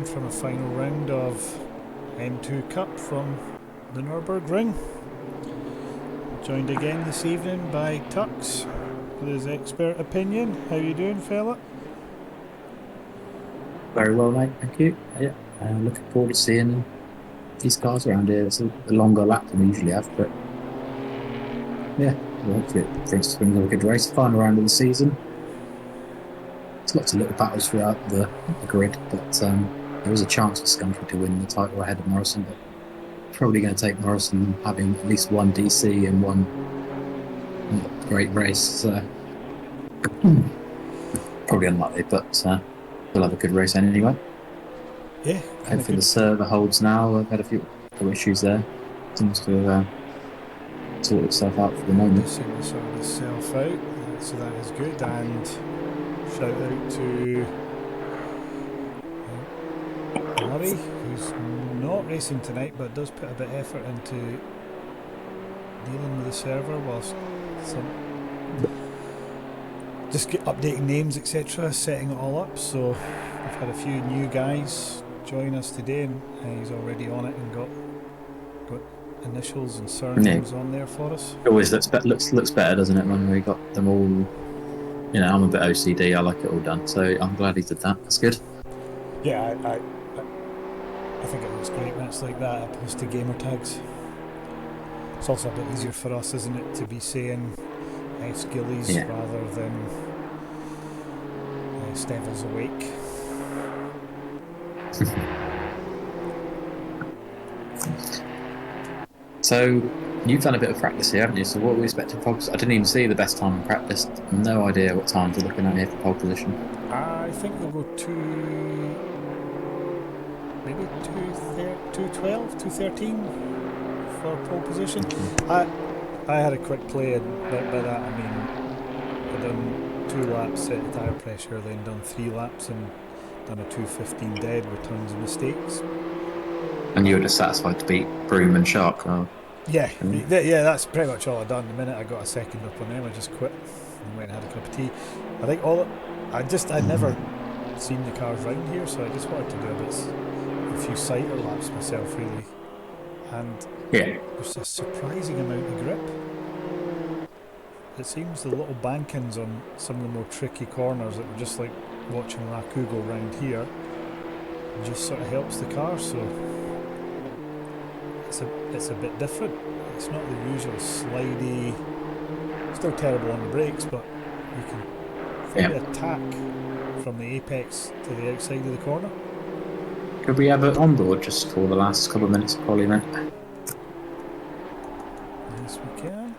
again from a final round of M2 Cup from the Nurburgring. Joined again this evening by Tux with his expert opinion. How you doing, fella? Very well, mate. Thank you. Yeah, looking forward to seeing these cars around here. It's a longer lap than we usually have, but yeah, well, hopefully it brings a good race. Final round of the season. There's lots of little battles throughout the grid, but there is a chance for Skunky to win the title ahead of Morrison. But probably going to take Morrison having at least one DC and one great race. So, probably unlikely, but we'll have a good race anyway. Yeah. Hopefully the server holds now. I've had a few issues there. Seems to have sorted itself out for the moment. Seems to sort itself out, so that is good. And shout out to Murray, who's not racing tonight but does put a bit of effort into dealing with the server whilst just updating names, etc., setting it all up. So we've had a few new guys join us today, and he's already on it and got initials and surnames on there for us. It always looks better, doesn't it, when we got them all? You know, I'm a bit OCD. I like it all done, so I'm glad he did that. That's good. Yeah, I think it looks great when it's like that, opposed to gamer tags. It's also a bit easier for us, isn't it, to be saying Gillies rather than Stevel's awake. So you've done a bit of practice here, haven't you? So what are we expecting pole position? I didn't even see the best time in practice. No idea what times we're looking at here for pole position. I think they'll go maybe 212, 213 for pole position. I had a quick play, and by that I mean I'd done 2 laps, set the tyre pressure, then done 3 laps and done a 2:15 dead with tons of mistakes. And you were just satisfied to beat Broom and Shark? Or... Yeah, that's pretty much all I'd done. The minute I got a second up on them, I just quit and went and had a cup of tea. I think I'd never seen the cars round here, so I just wanted to do a few sighter laps myself, really. And there's a surprising amount of grip. It seems the little bankings on some of the more tricky corners that were just like watching Laku go round here just sort of helps the car, so it's a bit different. It's not the usual slidey, still terrible on the brakes, but you can feel the attack from the apex to the outside of the corner. Could we have it on board just for the last couple of minutes of Parliament? Yes, we can.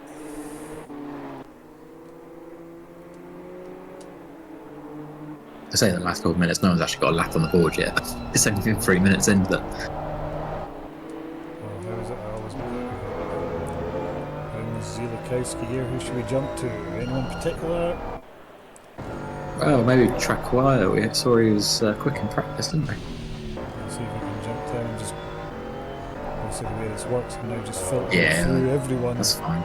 I say the last couple of minutes, no one's actually got a lap on the board yet. It's only been 3 minutes in, but... Well, how is it? Zilakowski here. Who should we jump to? Anyone in particular? Well, maybe Traquire. We saw he was quick in practice, didn't we? Let's see if we can jump down and just... Obviously the way this works, and now just filter through everyone. That's fine.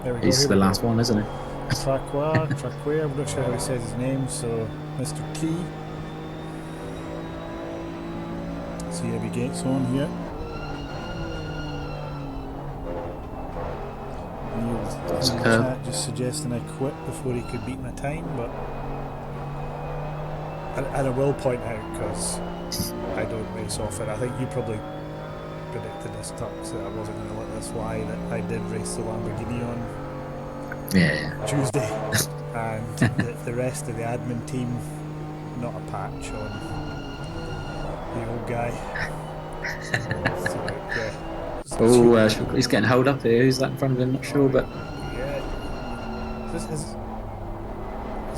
There we go. He's the last one, isn't he? Traquire, I'm not sure how he says his name, so Mr. T. See Abby Gates on here. Neil's in the chat just suggesting I quit before he could beat my time, but and I will point out, because I don't race often, I think you probably predicted this, Tux, that I wasn't going to let this fly, that I did race the Lamborghini on Tuesday, and the rest of the admin team, not a patch on the old guy. So, he's getting held up here. Who's that in front of him? Not sure, but is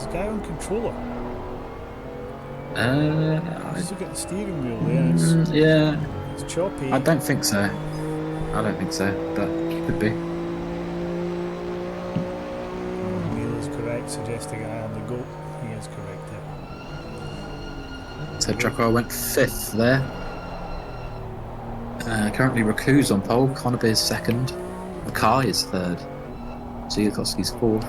guy on controller? He's got the steering wheel there. It's choppy. I don't think so, but it could be. Suggesting I am the GOAT. He is correct there. So Traquire went 5th there. Currently Raku's on pole, Conaby is 2nd, Mackay is 3rd, Zilakowski's 4th,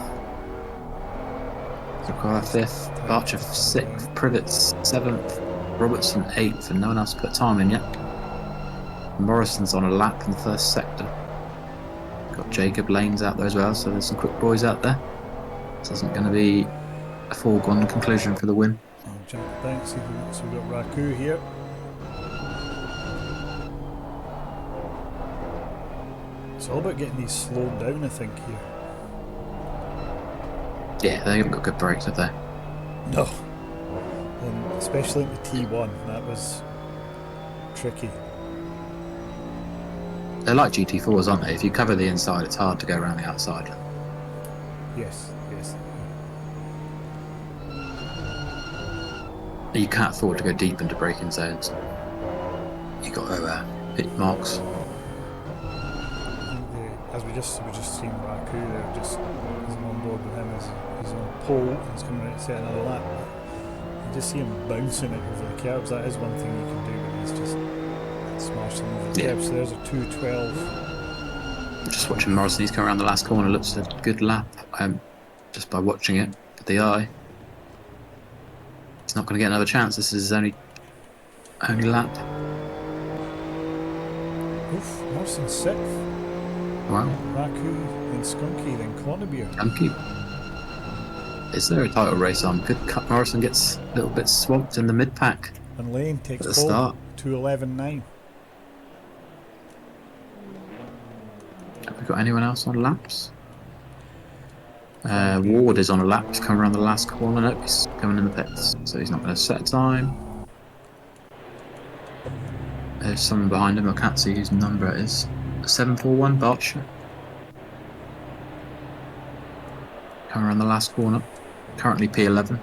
Traquire 5th, Archer 6th, Privet's 7th, Robertson 8th, and no one else put time in yet. Morrison's on a lap in the first sector. Got Jacob Lanes out there as well, so there's some quick boys out there. This isn't going to be a foregone conclusion for the win. I'll jump down, see so we've got Raku here. It's all about getting these slowed down, I think, here. Yeah, they haven't got good brakes, have they? No. And especially in the T1, that was tricky. They're like GT4s, aren't they? If you cover the inside, it's hard to go around the outside. Yes, yes. You can't afford to go deep into braking zones. You've got to hit marks. As we just seen Raku there, just as I'm on board with him, as he's on pole and he's coming out to set another lap. You just see him bouncing it over the curbs. That is one thing you can do, but he's just smashing over the curbs. So there's a 2:12. Just watching Morrison, he's coming around the last corner, looks a good lap. Just by watching it with the eye. He's not going to get another chance. This is his only lap. Oof, Morrison 6th. Wow. Raku, then Skunky, then Clonnebeer. Skunky. Is there a title race on? Good cut. Morrison gets a little bit swamped in the mid pack. And Lane takes at the pole, start. 2:11.9. Have we got anyone else on laps? Ward is on a lap. He's coming around the last corner. Nope, he's coming in the pits, so he's not going to set a time. There's someone behind him. I can't see whose number it is. 741 Berkshire. Coming around the last corner. Currently P11.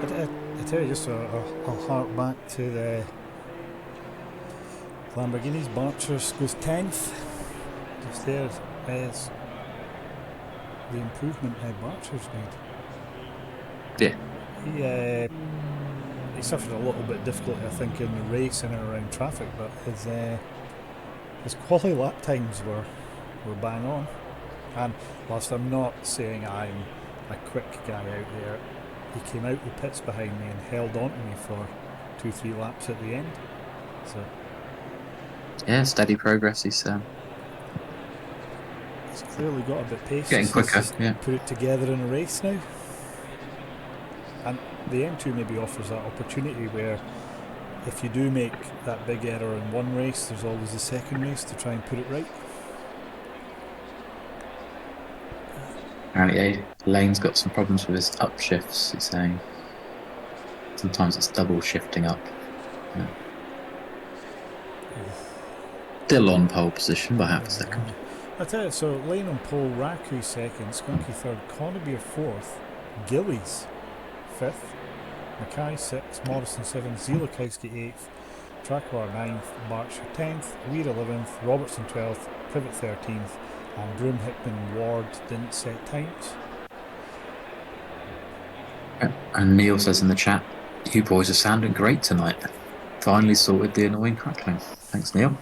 I tell you, just I'll hark back to the Lamborghinis. Barcher's goes 10th. Just there is the improvement Barcher's made. Yeah. He suffered a little bit of difficulty, I think, in the race in and around traffic, but his quality lap times were bang on. And whilst I'm not saying I'm a quick guy out there, he came out the pits behind me and held on to me for 2-3 laps at the end. So yeah, steady progress. He's clearly got a bit of patience. getting quicker. Yeah. Put it together in a race now. And the M2 maybe offers that opportunity where if you do make that big error in one race, there's always a second race to try and put it right. Apparently, Lane's got some problems with his upshifts. He's saying sometimes it's double shifting up. Yeah. Still on pole position by half a second. I tell you, so Lane on pole, Raku second, Skunky third, Connobere fourth, Gillies fifth, Mackay sixth, Morrison seventh, Zielakowski eighth, Trackwar ninth, Barcher 10th, Weir 11th, Robertson 12th, Privet 13th, and Broom, Hickman, Ward didn't set times. And Neil says in the chat, you boys are sounding great tonight. Finally sorted the annoying crackling. Thanks, Neil.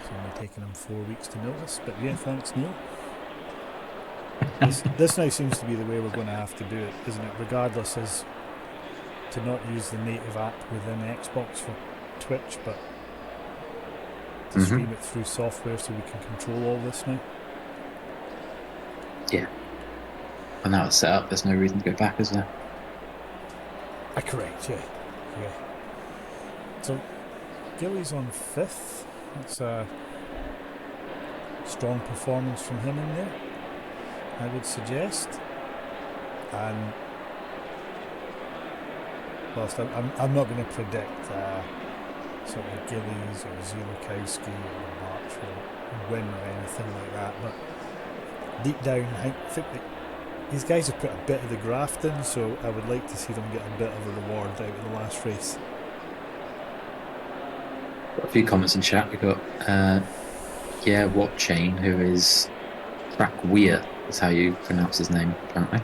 It's only taken him 4 weeks to notice, but yeah, thanks, Neil. This now seems to be the way we're going to have to do it, isn't it? Regardless, is to not use the native app within Xbox for Twitch, but to stream it through software so we can control all this now. Yeah. When that was set up, there's no reason to go back, is there? Correct, yeah. So, Gilly's on 5th. That's a strong performance from him in there, I would suggest. And whilst I'm not going to predict sort of Gillies or Zielakowski or March or win or anything like that, but deep down I think that these guys have put a bit of the graft in, so I would like to see them get a bit of a reward out of the last race. Got a few comments in chat. We've got Watchain, who is Track Weir, is how you pronounce his name apparently.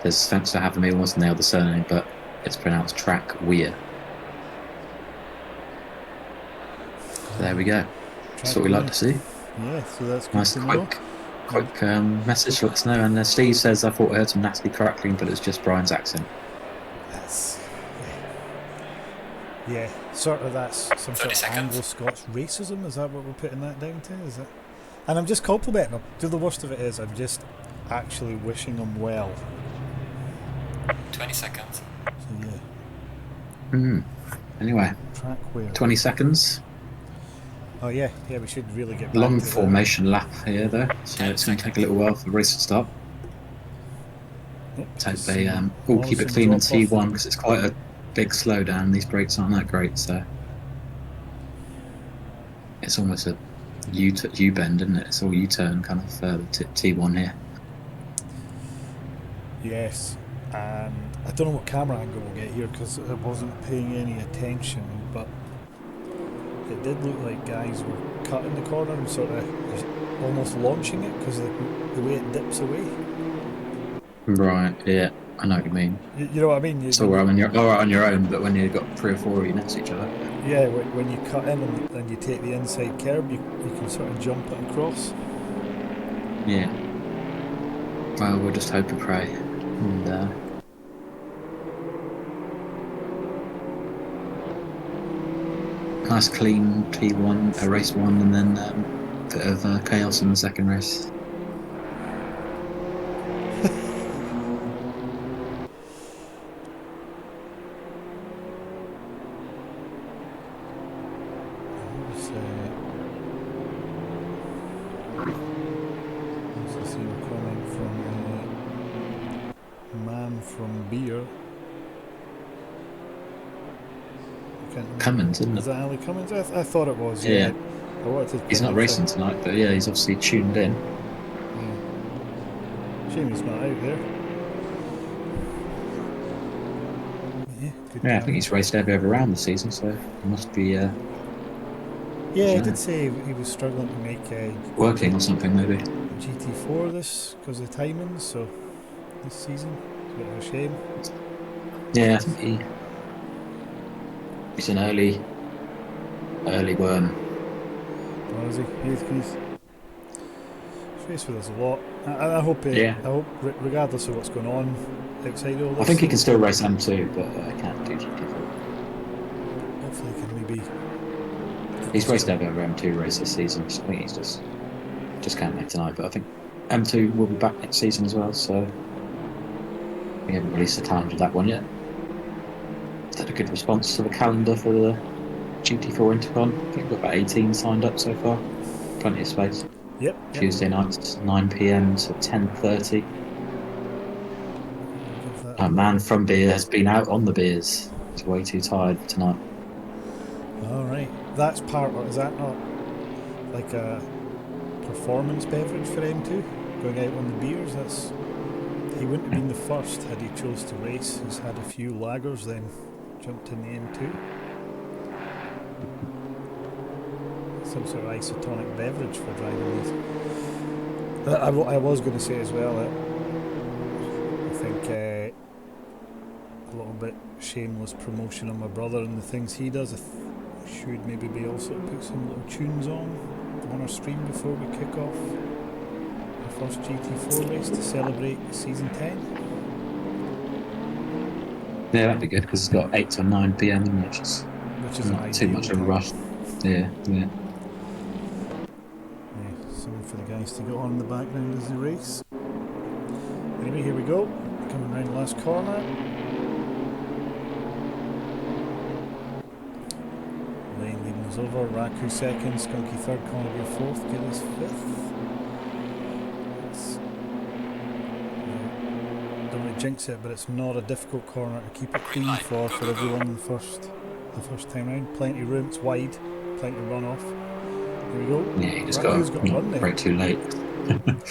There's thanks for having me, almost nailed the surname, but it's pronounced Track Weir. There we go. That's what we like to see. Yeah, so that's good nice to quick message. Let us know. And Steve says, I thought I heard some nasty crackling, but it's just Brian's accent. Yeah, sort of that's some 30 sort of seconds. Anglo-Scots racism, is that what we're putting that down to, is it? And I'm just complimenting him. The worst of it is I'm just actually wishing him well. 20 seconds. So yeah, Anyway, track where? 20 seconds. Oh yeah, we should really get back Long to formation lap here, though. So it's going to take a little while for the race to start. that. Hope they all keep it Morrison clean in drop off. T1 because it's quite a big slowdown. These brakes aren't that great, so it's almost a U-bend, isn't it? It's all U-turn kind of T1 here. Yes, and I don't know what camera angle we'll get here because I wasn't paying any attention, but it did look like guys were cutting the corner and sort of almost launching it because of the way it dips away. Right, yeah, I know what you mean. You know what I mean? It's all right when you're all right on your own, but when you've got 3 or 4 of you next to each other. Yeah, when you cut in and you take the inside curb, you can sort of jump it across. Yeah. Well, we'll just hope and pray. And, nice clean P1, race 1, and then a bit of chaos in the second race. Cummins, isn't it? Is that Ali Cummins? I thought it was. Yeah. I wanted to he's not racing tonight, but yeah, he's obviously tuned in. Yeah. Shame he's not out there. Yeah, I think he's raced every round this season, so he must be. Yeah, he did say he was struggling to make working or something, maybe. GT4 this because of the timings. So this season, it's a bit of a shame. Yeah, I think he's an early worm. Oh, is he? He's raced with us a lot. I hope. I hope, regardless of what's going on outside all this. I think he can still race M2, but I can't do GT4. Hopefully, he can maybe. He's raced every M2 race this season, so I think he's just can't make tonight. But I think M2 will be back next season as well, so we haven't released the times of that one yet. Is that a good response to the calendar for the GT4 Intercon? I think we've got about 18 signed up so far. Plenty of space. Yep. Tuesday nights, 9 PM to 10:30. A man from beer has been out on the beers. He's way too tired tonight. All right, that's part. Is that not like a performance beverage for M2? Going out on the beers. He wouldn't have been the first had he chose to race. He's had a few lagers, then jumped in the M2. Some sort of isotonic beverage for driving these. I was going to say as well that I think a little bit shameless promotion on my brother and the things he does. I should maybe be also put some little tunes on our stream before we kick off the first GT4 race to celebrate season 10. Yeah, that'd be good because it's got 8 to 9 PM, which is not too much of a rush. Yeah. Something for the guys to go on in the background as they race. Anyway, here we go. Coming round the last corner. Lane leading us over. Raku second. Skunky third. Connery fourth. Gillies fifth. Don't want to jinx it, but it's not a difficult corner to keep it clean for everyone the first time round. Plenty of room. It's wide. Plenty to run off. Here we go. Yeah, he just got a run there. Break too late. I thought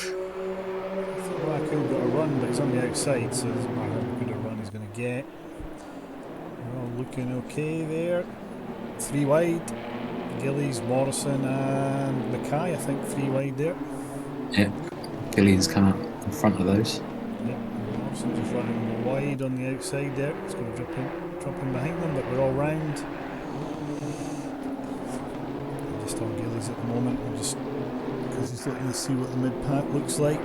Raku got a run, but he's on the outside, so it doesn't matter how good a run he's going to get. We're all looking okay there. 3 wide. Gillies, Morrison and Mackay, I think 3 wide there. Yeah, Gillies come up in front of those. Yeah, Morrison just running wide on the outside there. It's going to drop in behind them, but we're all round. Just on Gillies at the moment, just because he's looking to see what the mid-pack looks like.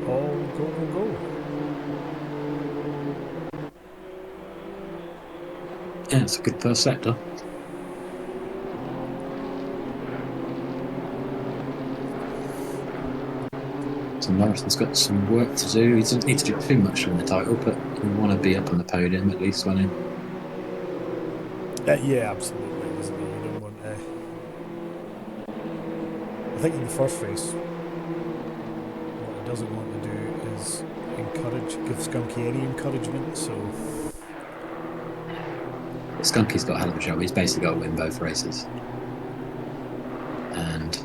All Yeah, it's a good first sector. So Morrison's got some work to do. He doesn't need to do too much to win the title, but you want to be up on the podium at least when Yeah, absolutely. Isn't it? You don't want. I think in the first race, what he doesn't want to do is give Skunky any encouragement. So Skunky's got a hell of a job. He's basically got to win both races. And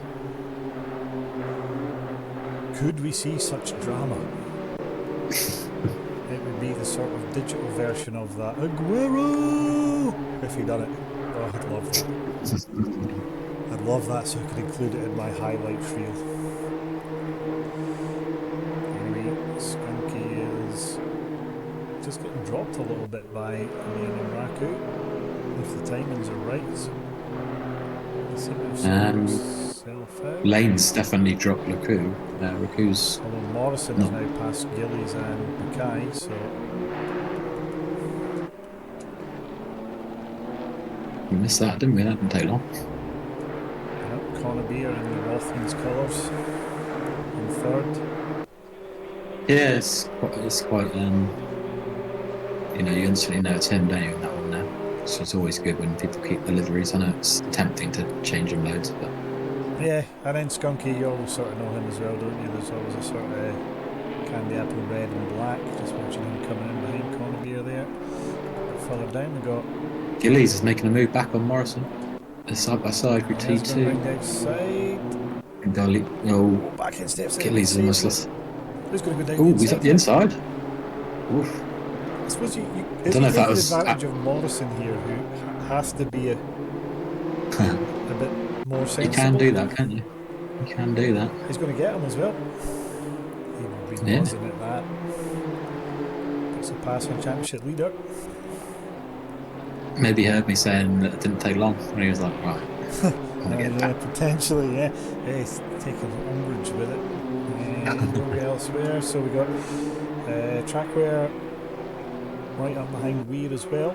could we see such drama? It would be the sort of digital version of that Aguero if he done it. Oh, I'd love that. I'd love that so I could include it in my highlights reel. Anyway, Skunky is just getting dropped a little bit by Lane and Raku. If the timings are right, so let's see if himself out. Lane's definitely dropped Raku. Raku's. Although Morrison's now past Gillies and Mackay, so We missed that, didn't we? That didn't take long. yep, Connor Beer in the Rothmans colours in third. Yeah, it's quite you know, you instantly know it's him, don't you, in that one now. So it's always good when people keep the liveries. I know it's tempting to change them loads, but Yeah, and then Skunky, you always sort of know him as well, don't you? There's always a sort of candy apple red and black, just watching him coming in behind Connor Beer there. A bit further down we got Gillies is making a move back on Morrison. They're side by side with T2. outside. And Dolly, oh, Back in steps. Gillies is almost lost. Who's going to go down? Oh, he's up the inside. Oof. I suppose you I don't know if that was. advantage of Morrison here, who has to be a bit more sensible. You can do that, can't you? You can do that. He's going to get him as well. He will be buzzing at that. Gets a pass on championship leader. Maybe he heard me saying that it didn't take long, and he was like, right, I'm gonna get back. Potentially, yeah. He's taking umbrage with it. Go elsewhere. So we got Trackwear right up behind Weir as well.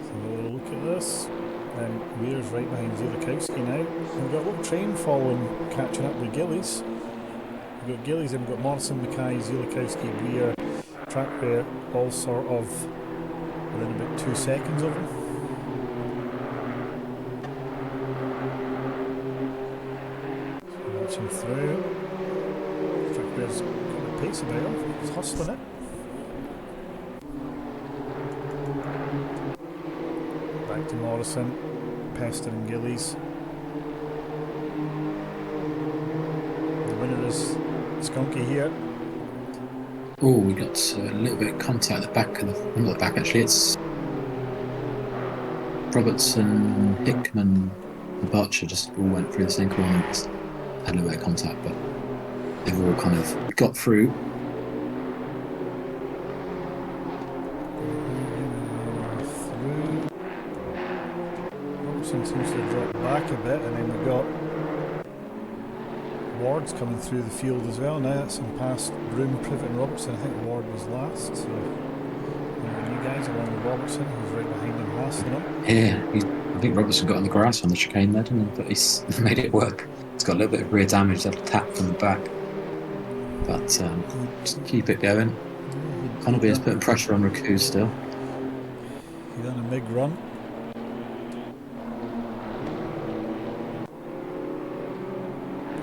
So we'll look at this. And Weir's right behind Zielikowski now. And we've got a little train following, catching up with Gillies. We've got Gillies and we've got Morrison, Mackay, Zielikowski, Weir, Trackwear, all sort of within about 2 seconds of him. So watching through. Trackwear's got the pace about him. He's hustling it. Back to Morrison, pestering Gillies. The winner is Skunky here. Oh, we got a little bit of contact at the back of the. Not the back actually, it's Robertson, Hickman, and Butcher just all went through the same corner. Just had a little bit of contact, but they've all kind of got through. Robertson seems to have dropped back a bit, and then we've got Ward's coming through the field as well now. That's in past Broom, Privet and Robertson. I think Ward was last, so you guys along with Robertson, who's right behind him, hassling him. Yeah, I think Robertson got on the grass on the chicane there, didn't he? But he's made it work. He's got a little bit of rear damage, that tap from the back. But just keep it going. Connolly is putting pressure on Raku still. He done a big run.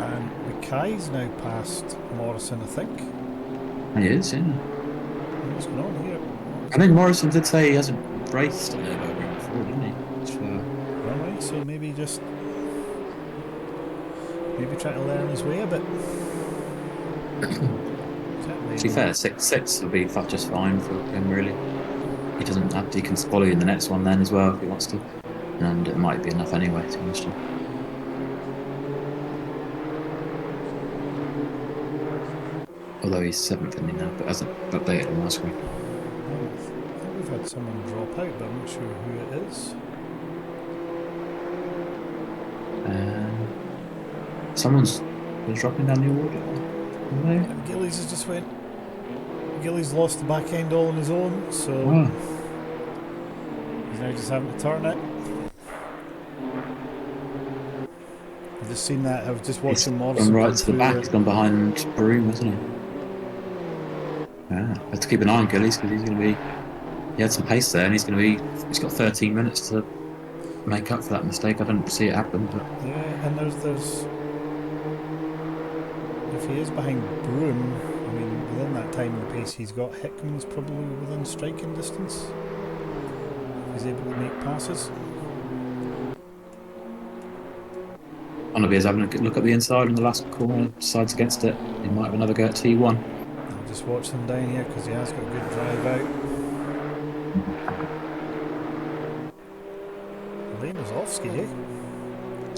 And Mackay's now past Morrison, I think. He is, yeah. What's going on here? I think Morrison did say he hasn't raced on Nurburgring before, didn't he? So, Right, so maybe trying to learn his way a bit. to be fair, 6 would be just fine for him, really. He doesn't have to, he can follow you in the next one then as well if he wants to. And it might be enough anyway, to be honest. Although he's 7th in now, but hasn't updated on my screen. I think we've had someone drop out, but I'm not sure who it is. Someone's dropping down the order. And Gillies has just went Gilly's lost the back end all on his own, so Oh, he's now just having to turn it. I've just seen that. I was just he's watching gone Morrison right come to the through back. there. He's gone behind Broom, hasn't he? Yeah, have to keep an eye on Gillies because he's going to be. He had some pace there, and he's going to be. He's got 13 minutes to make up for that mistake. I didn't see it happen, but Yeah, and there's if he is behind Broom, I mean, within that time and the pace he's got, Hickman's probably within striking distance. He's able to make passes. Honorby's having a good look at the inside in the last corner, decides against it. He might have another go at T1. I'll just watch them down here because he has got a good drive out. Lane was off ski, eh?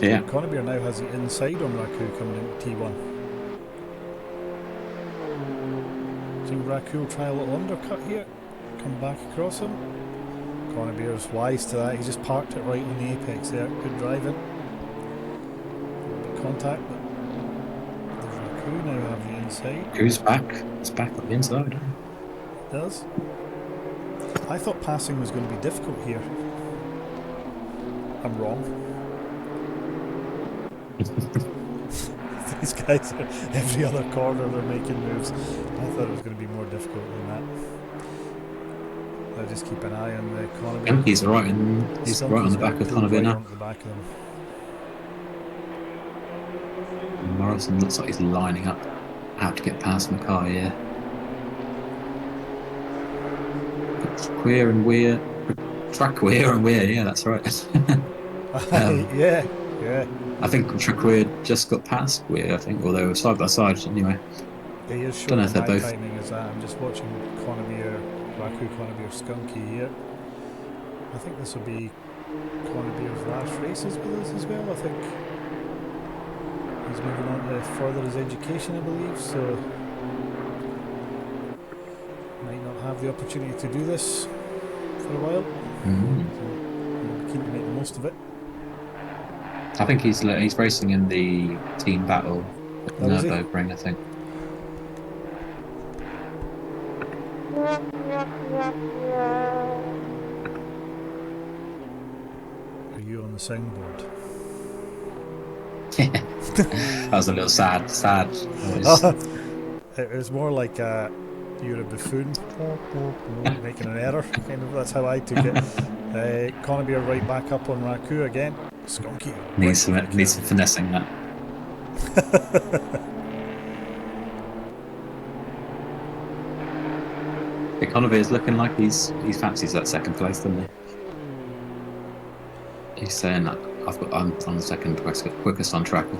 Yeah. Conybeare now has the inside on Raku coming into T1. Do you think Raku will try a little undercut here? Come back across him? Conybeare's wise to that. He just parked it right on the apex there. Good driving. Contact, but does Raku now have the inside? Who's back? It's back on the inside. It does. I thought passing was going to be difficult here. I'm wrong. These guys are every other corner they're making moves. I thought it was going to be more difficult than that. I'll just keep an eye on the Conybeare. I think he's right on the back of Conybeare now. The back of them. Morrison looks like he's lining up out to get past Mackay, yeah. Queer and Weir. Trackweir and Weir, yeah, that's right. Yeah. I think Trackweir just got past Weir, I think, or they were side by side anyway. He is Don't know showing if they're my both. timing is that. I'm just watching Raku Conybeare Skunky here. I think this will be Conybeare's last races with us as well. I think he's moving on to further his education, I believe, so might not have the opportunity to do this for a while. Mm. So I'm keen to make the most of it. I think he's racing in the team battle at Oh, is he? Nurburgring, I think. Are you on the soundboard? That was a little sad. It was more like you're a buffoon making an error, kind of. That's how I took it. Conybeare right back up on Raku again. Skunky. Needs some finessing that. Conybeare is looking like he fancies that second place, doesn't he? He's saying that I'm on the second quickest on track. I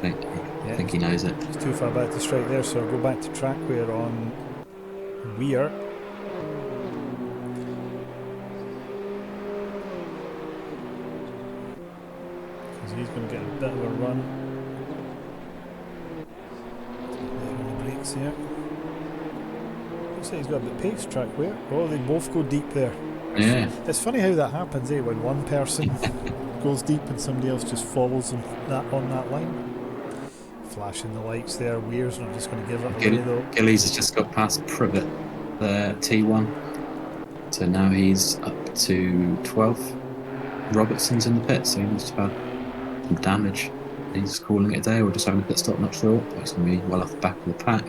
think he knows it. He's too far back to strike there, so I'll go back to track. We're on Weir. Because he's going to get a bit of a run. There on the brakes here. Looks like he's got a bit of pace, track Weir. Oh, they both go deep there. Yeah. It's funny how that happens, eh? When one person goes deep and somebody else just follows them on that line. Flashing the lights there. Weir's not just going to give it away though. Gillies has just got past Privet, the T1. So now he's up to 12th. Robertson's in the pit, so he must have had some damage. He's calling it a day or just having a pit stop, not sure. But he's going to be well off the back of the pack.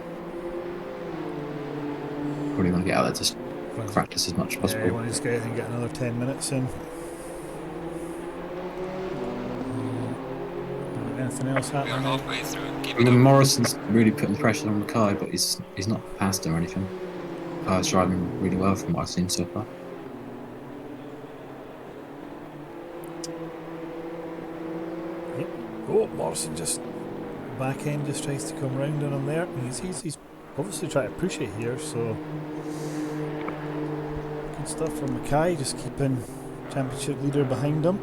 Probably want to get out there just practice as much as possible. Yeah, you want to just get in and get another 10 minutes in. Anything else We are happening? halfway through. Keep I it mean, up. Morrison's really putting pressure on Mackay, but he's not past him or anything. Mackay's driving really well from what I've seen so far. Yep. Oh, Morrison just back end just tries to come round on him there. And he's obviously trying to push it here, so good stuff from Mackay, just keeping championship leader behind him.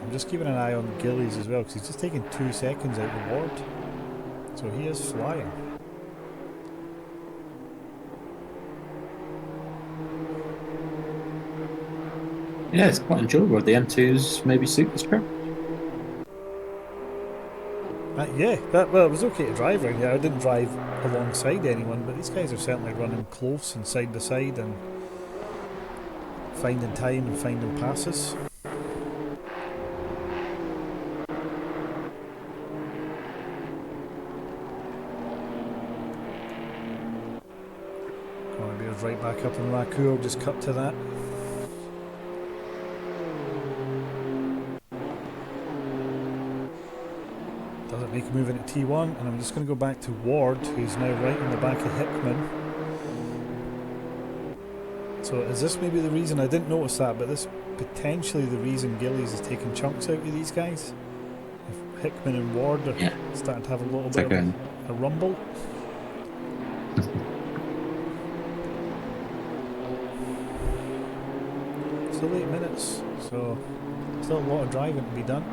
I'm just keeping an eye on Gillies as well, because he's just taking 2 seconds out the board, so he is flying. Yeah, it's quite enjoyable. The M2s maybe suit this trip. Yeah, well, it was okay to drive around here. I didn't drive alongside anyone, but these guys are certainly running close and side by side and finding time and finding passes. Cornerbeer's right back up in Raku. I'll just cut to that. Doesn't make a move into T1, and I'm just going to go back to Ward, who's now right in the back of Hickman. So is this maybe the reason? I didn't notice that, but this potentially the reason Gillies is taking chunks out of these guys. If Hickman and Ward are starting to have a little bit of a rumble. Still 8 minutes, so still a lot of driving to be done.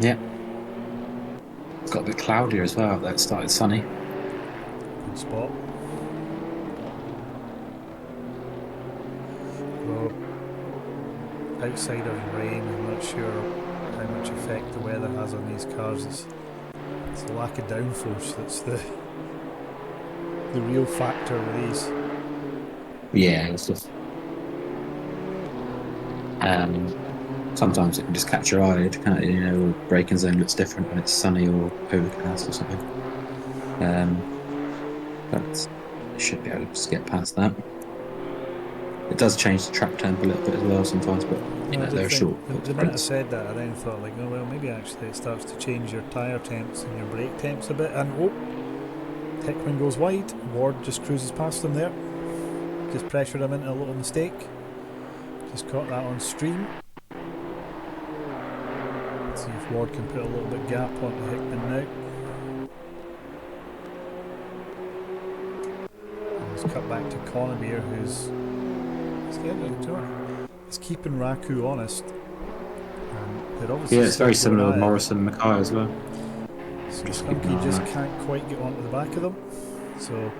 Yeah. It's got a bit cloudier as well. That started sunny. Good spot. Well, outside of rain, I'm not sure how much effect the weather has on these cars. It's the lack of downforce that's the real factor with these. Yeah, it's just sometimes it can just catch your eye, can't it? You know, braking zone looks different when it's sunny or overcast or something. But you should be able to just get past that. It does change the track temp a little bit as well sometimes, but you know, they're short. The minute I said that, I then thought like, oh well, maybe actually it starts to change your tyre temps and your brake temps a bit. And Hickman goes wide. Ward just cruises past him there. Just pressured him into a little mistake. Just caught that on stream. Let's see if Ward can put a little bit gap onto Hickman now. And let's cut back to Cornerbeer, who's he's keeping Raku honest. They're obviously it's very similar with Morrison and Mackay as well. So Skunky just can't quite get onto the back of them. So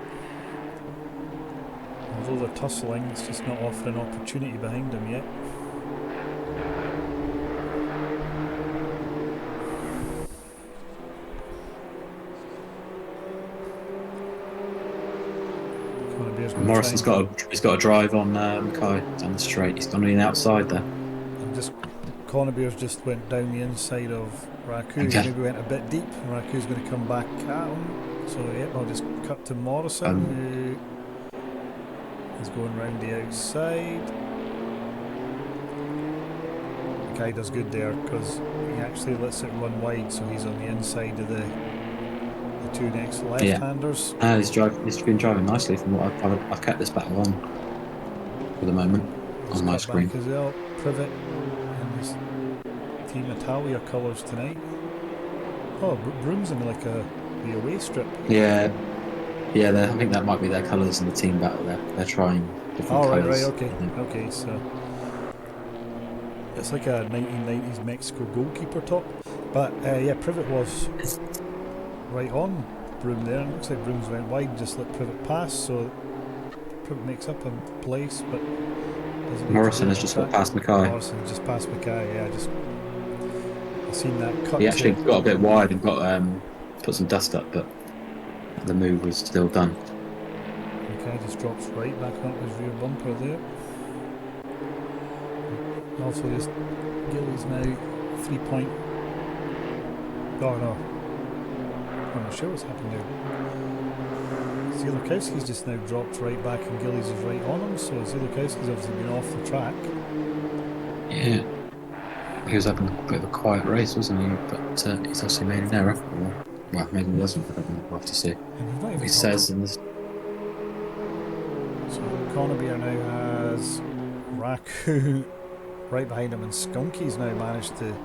although they're tussling, it's just not offering opportunity behind them yet. Morrison's got a drive on Mackay down the straight. He's gone in outside there. And Cornerbeer's just went down the inside of Raku. Okay. Maybe went a bit deep, and Raku's going to come back at him. So yeah, I'll just cut to Morrison, who is going round the outside. The guy does good there because he actually lets it run wide, so he's on the inside of the two next left-handers. He's been driving nicely from what I've kept this battle on for the moment on my screen. As well, Privet and his Team Italia colours tonight. Oh, Broom's in like the away strip. Yeah, I think that might be their colours in the team battle. They're trying different colours. Okay, so it's like a 1990s Mexico goalkeeper top. But yeah, Privet was right on Broom there, and it looks like Broom's went wide, just let Privet pass, so Privet makes up a place, but Morrison has just got past Mackay. Morrison just past Mackay, yeah, I've seen that cut. He actually got a bit wide and got put some dust up, but the move was still done. Mackay just drops right back onto his rear bumper there. Also this Gillies now 3 point. Oh no. I'm not sure what's happened there. Zielakowski's just now dropped right back and Gillies is right on him, so Zielakowski's obviously been off the track. Yeah. He was having a bit of a quiet race, wasn't he? But he's obviously made an error. Well, maybe he doesn't, I don't know. We'll have to see what he says in this. So Cornerbeer now has Raku right behind him, and Skunky's now managed to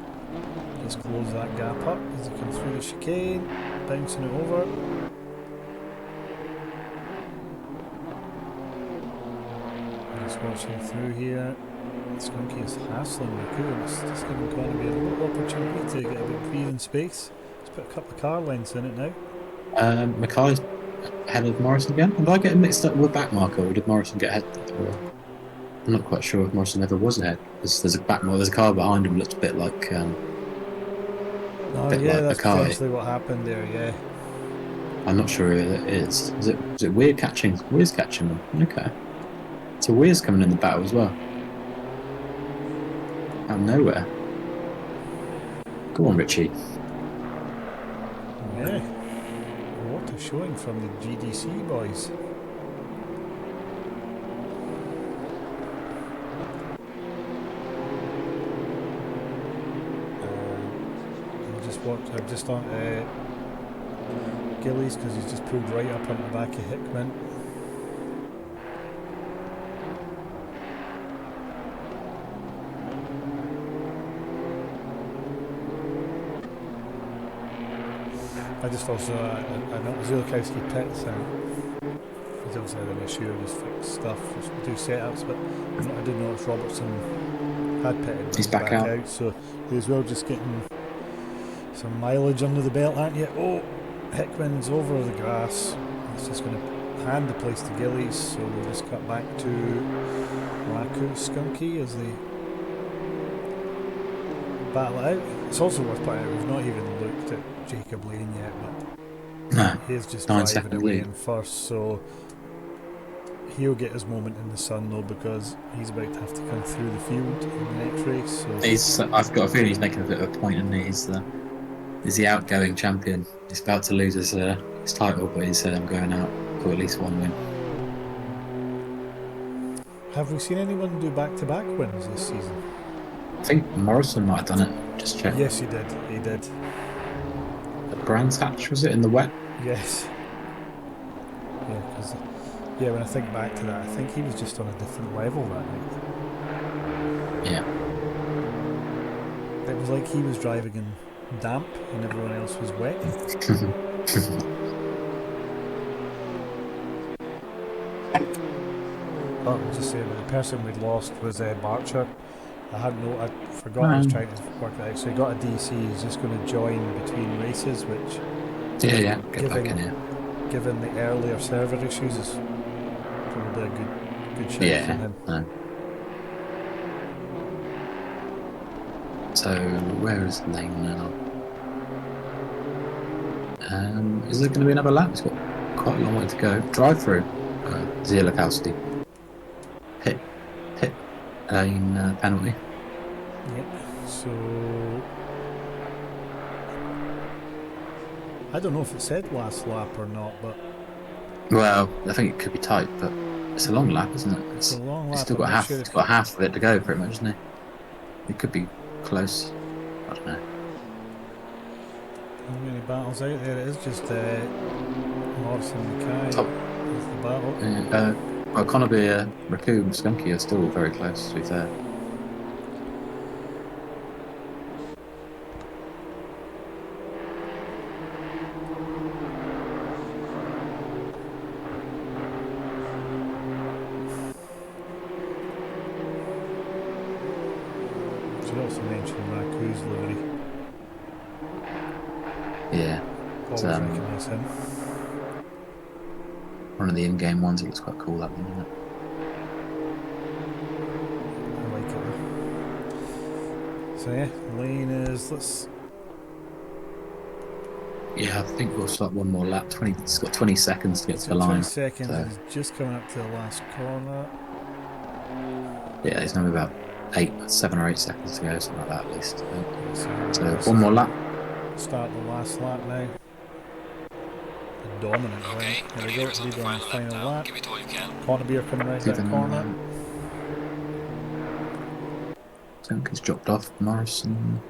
just close that gap up as he comes through the chicane, bouncing it over. Just watching through here. Skunky is hassling Raku, and it's just giving Cornerbeer a little opportunity to get a bit of breathing space. Let's put a couple of car lengths in it now. Mackay's ahead of Morrison again. Did I get him mixed up with back marker, or did Morrison get ahead? I'm not quite sure if Morrison ever was ahead. There's a car behind him that looks a bit like Oh bit yeah, like that's Mackay. potentially what happened there. Yeah. I'm not sure who it is. Is it Weir catching? Weir's catching them. Okay. So Weir's coming in the battle as well. Out of nowhere. Go on, Richie. Yeah. What a showing from the GDC boys. I've just on Gillies because he's just pulled right up on the back of Hickman. I just also I know Zulkowski pits and he's obviously had an issue with his fixed stuff, do setups, but I did notice Robertson had pitted. He's back out. So he as well just getting some mileage under the belt, aren't you? Oh, Hickman's over the grass. It's just going to hand the place to Gillies, so we'll just cut back to Raku Skunky as they battle it out. It's also worth pointing out we've not even looked at Jacob Lane yet, but No. he's just 9 driving second away lead. in first, so he'll get his moment in the sun though because he's about to have to come through the field in the next race. So I've got a feeling he's making a bit of a point, isn't he? He's the outgoing champion. He's about to lose his title, but he said, I'm going out for at least one win. have we seen anyone do back-to-back wins this season? I think Morrison might have done it. Just check. Yes, he did. He did. At Brands Hatch, was it, in the wet? Yes. Yeah, because when I think back to that, I think he was just on a different level that night. Yeah. It was like he was driving in damp and everyone else was wet. But I'll just say that the person we'd lost was Barcher. I forgot I was trying to work that out. So he got a DC, he's just going to join between races, which Yeah, get back in here. given the earlier server issues is probably a good shout from him. No. So where is Lane now? Is there going to be another lap? It's got quite a long way to go. Drive through. Zielikowski. Hit. Lane penalty. Yep. So I don't know if it said last lap or not, but Well, I think it could be tight, but it's a long lap, isn't it? it's a long lap. It's still got half. It's got half of it to go, pretty much, isn't it? It could be close. I don't know. How many battles out there? It is just Morrison Mackay. Top. Is the battle. Well, Connorby, Raccoon, Skunky are still very close, to be fair. Should also mention Raku's livery. Yeah. Always recognise him. One of the in-game ones. It looks quite cool, that one, doesn't it? I like it. So yeah, Lane is. Yeah, I think we'll start one more lap. It's got 20 seconds to get to the 20 line. seconds. So. He's just coming up to the last corner. Yeah, there's only about 7 or 8 seconds to go, something like that at least. So So one more lap. Start the last lap now. A dominant Okay, win. There we go. leader is on the Leader on final the lap final now. lap. Give it all you can. Cornerbeer coming right that corner. Duncan's dropped off. Morrison.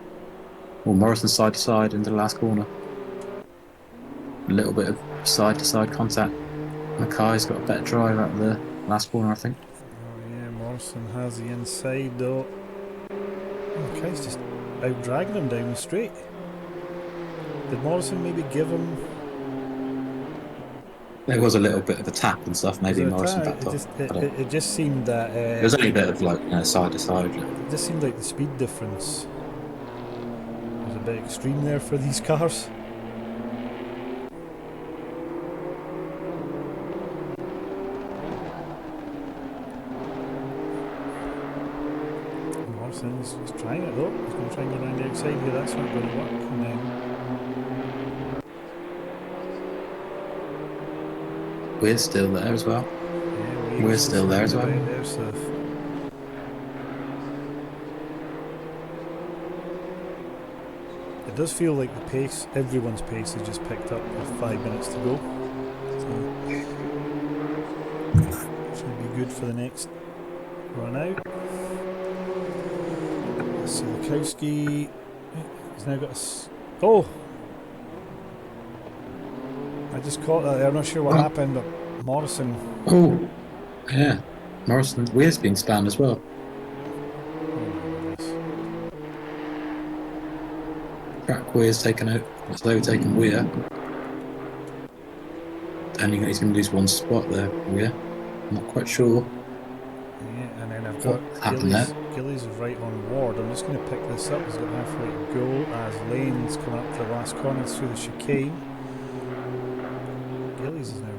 Well, Morrison side to side into the last corner. A little bit of side to side contact. Mackay's got a better drive out of the last corner, I think. Oh yeah, Morrison has the inside though. Mackay's just out dragging him down the straight. Did Morrison maybe give him? There was a little bit of a tap and stuff. Maybe Morrison backed off. It just seemed that There was only a bit of side to side. it just seemed like the speed difference was a bit extreme there for these cars. Morrison's trying it though. He's going I'm trying to go around the outside here, that's not going to work. And then We're still there as well. yeah, We're still there as well. There, so it does feel like the pace, everyone's pace has just picked up with 5 minutes to go. So should be good for the next run out. So Kowski has now got a... Oh! I just caught that there, I'm not sure what happened, but Morrison... Oh, yeah. Morrison, Weir's being spanned as well. Track Weir's taken out, it's overtaken Weir. And he's going to lose one spot there, Weir. I'm not quite sure. Yeah, and then I've What got happened there? Gillies is right on Ward. I'm just going to pick this up. He's got halfway to go as Lane's coming up to the last corner through the chicane. Gillies is now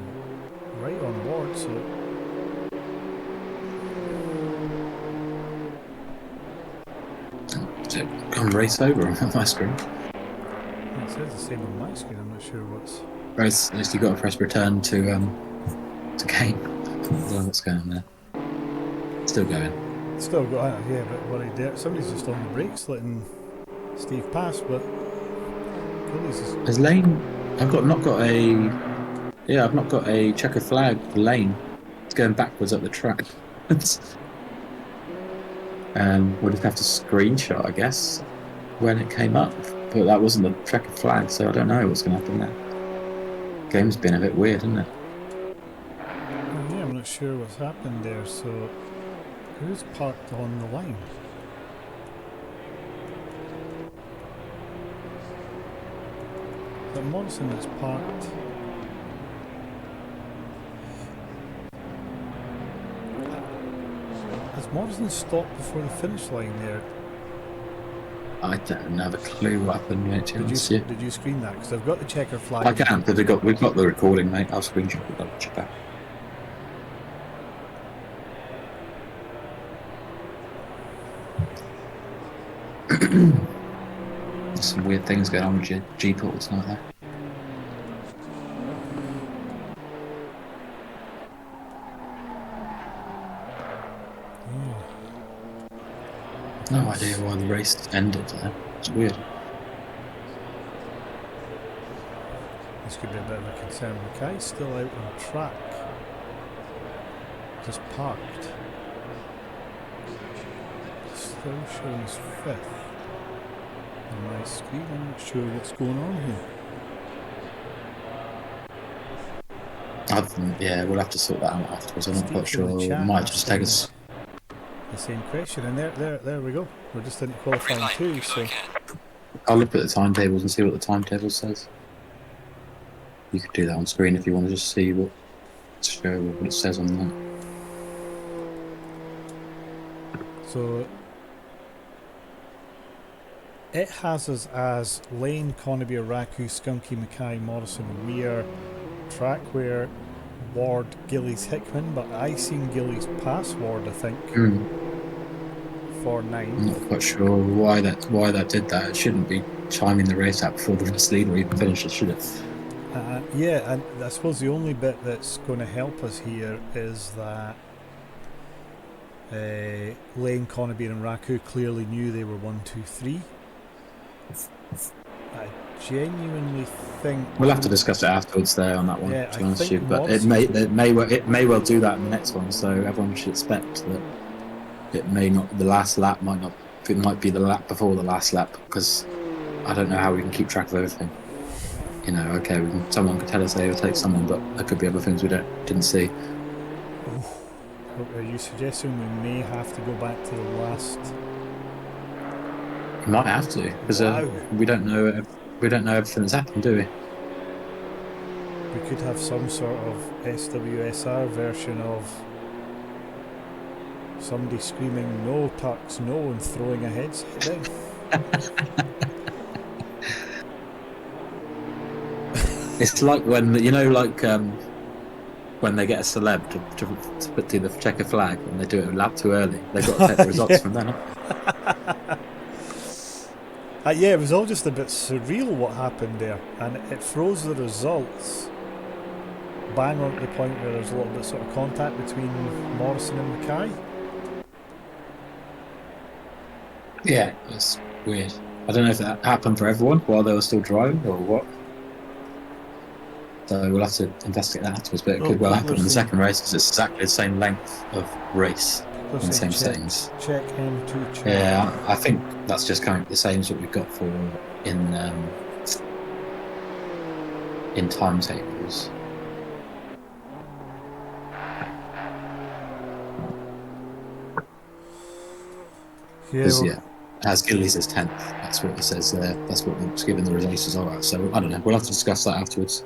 right on Ward, so Is it gone race over on my screen? it says the same on my screen. I'm not sure what's... At least you've got to press return to game. I don't know what's going on there. Still going. Still got yeah, but worried there. Somebody's just on the brakes letting Steve pass, but Gillies is... Has Lane? I've not got a checker flag for Lane. It's going backwards up the track. We'll just have to screenshot, I guess, when it came up. But that wasn't the checker flag, so I don't know what's going to happen there. Game's been a bit weird, hasn't it? Yeah, I'm not sure what's happened there, so who's parked on the line? But Monson is parked. Has Morrison stopped before the finish line there? I don't have a clue what happened, mate. Did you screen that? Because I've got the checker flag. I can, because we've got the recording, mate. I'll screenshot it. I'll check that. There's some weird things going on with G-ports, not there? No idea why the race ended there. It's weird. This could be a bit of a concern. Mackay's still out on track. Just parked. Still showing us 5th. On my screen, I'm not sure what's going on here. Yeah, we'll have to sort that out afterwards. I'm not quite sure. It might just take us. The same question, and there we go. We're just in qualifying too, so I'll look at the timetables and see what the timetable says. You could do that on screen if you want to just see what it says on that. So it has us as Lane, Conaby, Raku, Skunky, Mackay, Morrison, Weir, Trackware, Ward, Gillies, Hickman, but I seen Gillies pass Ward, I think, for 9. I'm not quite sure why that did that. It shouldn't be timing the race out before the race leader even finishes, should it? Yeah, and I suppose the only bit that's going to help us here is that Lane, Conaby and Raku clearly knew they were 1, 2, 3. I genuinely think we'll have to discuss it afterwards there on that one. Yeah, to be honest with you, but Morrison, it may well do that in the next one. So everyone should expect that it may not. The last lap might not. It might be the lap before the last lap, because I don't know how we can keep track of everything. You know, okay, someone could tell us they overtake someone, but there could be other things we didn't see. Are you suggesting we may have to go back to the last? We might have to, because we don't know everything that's happened, do we? We could have some sort of SWSR version of somebody screaming "No, Tux, no" and throwing a headset down. It's like when when they get a celeb to put to the checker flag and they do it a lap too early. They've got to take the results from then on. Yeah, it was all just a bit surreal what happened there, and it froze the results bang on at the point where there's a little bit sort of contact between Morrison and Mackay. Yeah, it's weird. I don't know if that happened for everyone while they were still driving or what. So we'll have to investigate that afterwards, but it could well happen in the second race because it's exactly the same length of race and the same settings. Check M2 check. Yeah, I think that's just kind of the same as what we've got for in timetables. Yeah, as Gillies is 10th. That's what it says there. That's what it's given the results are at. So I don't know. We'll have to discuss that afterwards.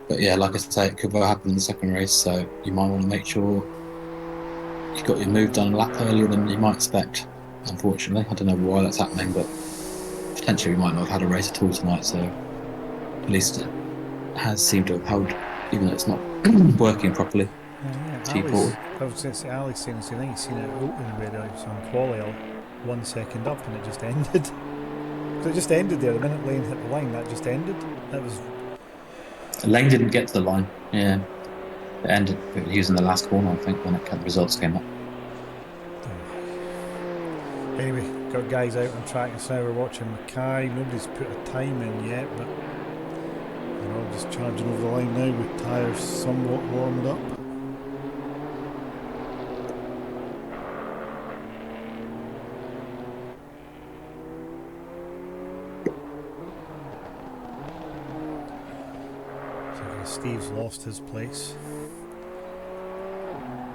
But yeah, like I say, it could well happen in the second race. So you might want to make sure you got your move done a lap earlier than you might expect. Unfortunately, I don't know why that's happening, but potentially we might not have had a race at all tonight. So at least it has seemed to have held, even though it's not working properly. I was going to say, Alex saying the same thing. He's seen it open where it was on quali 1 second up and it just ended. So it just ended there. The minute Lane hit the line, that just ended. That was. Lane didn't get to the line. Yeah, it ended using the last corner, I think, when the results came up. Anyway, got guys out on track, so now we're watching Mackay. Nobody's put a time in yet, but they're all just charging over the line now with tyres somewhat warmed up. Steve's lost his place.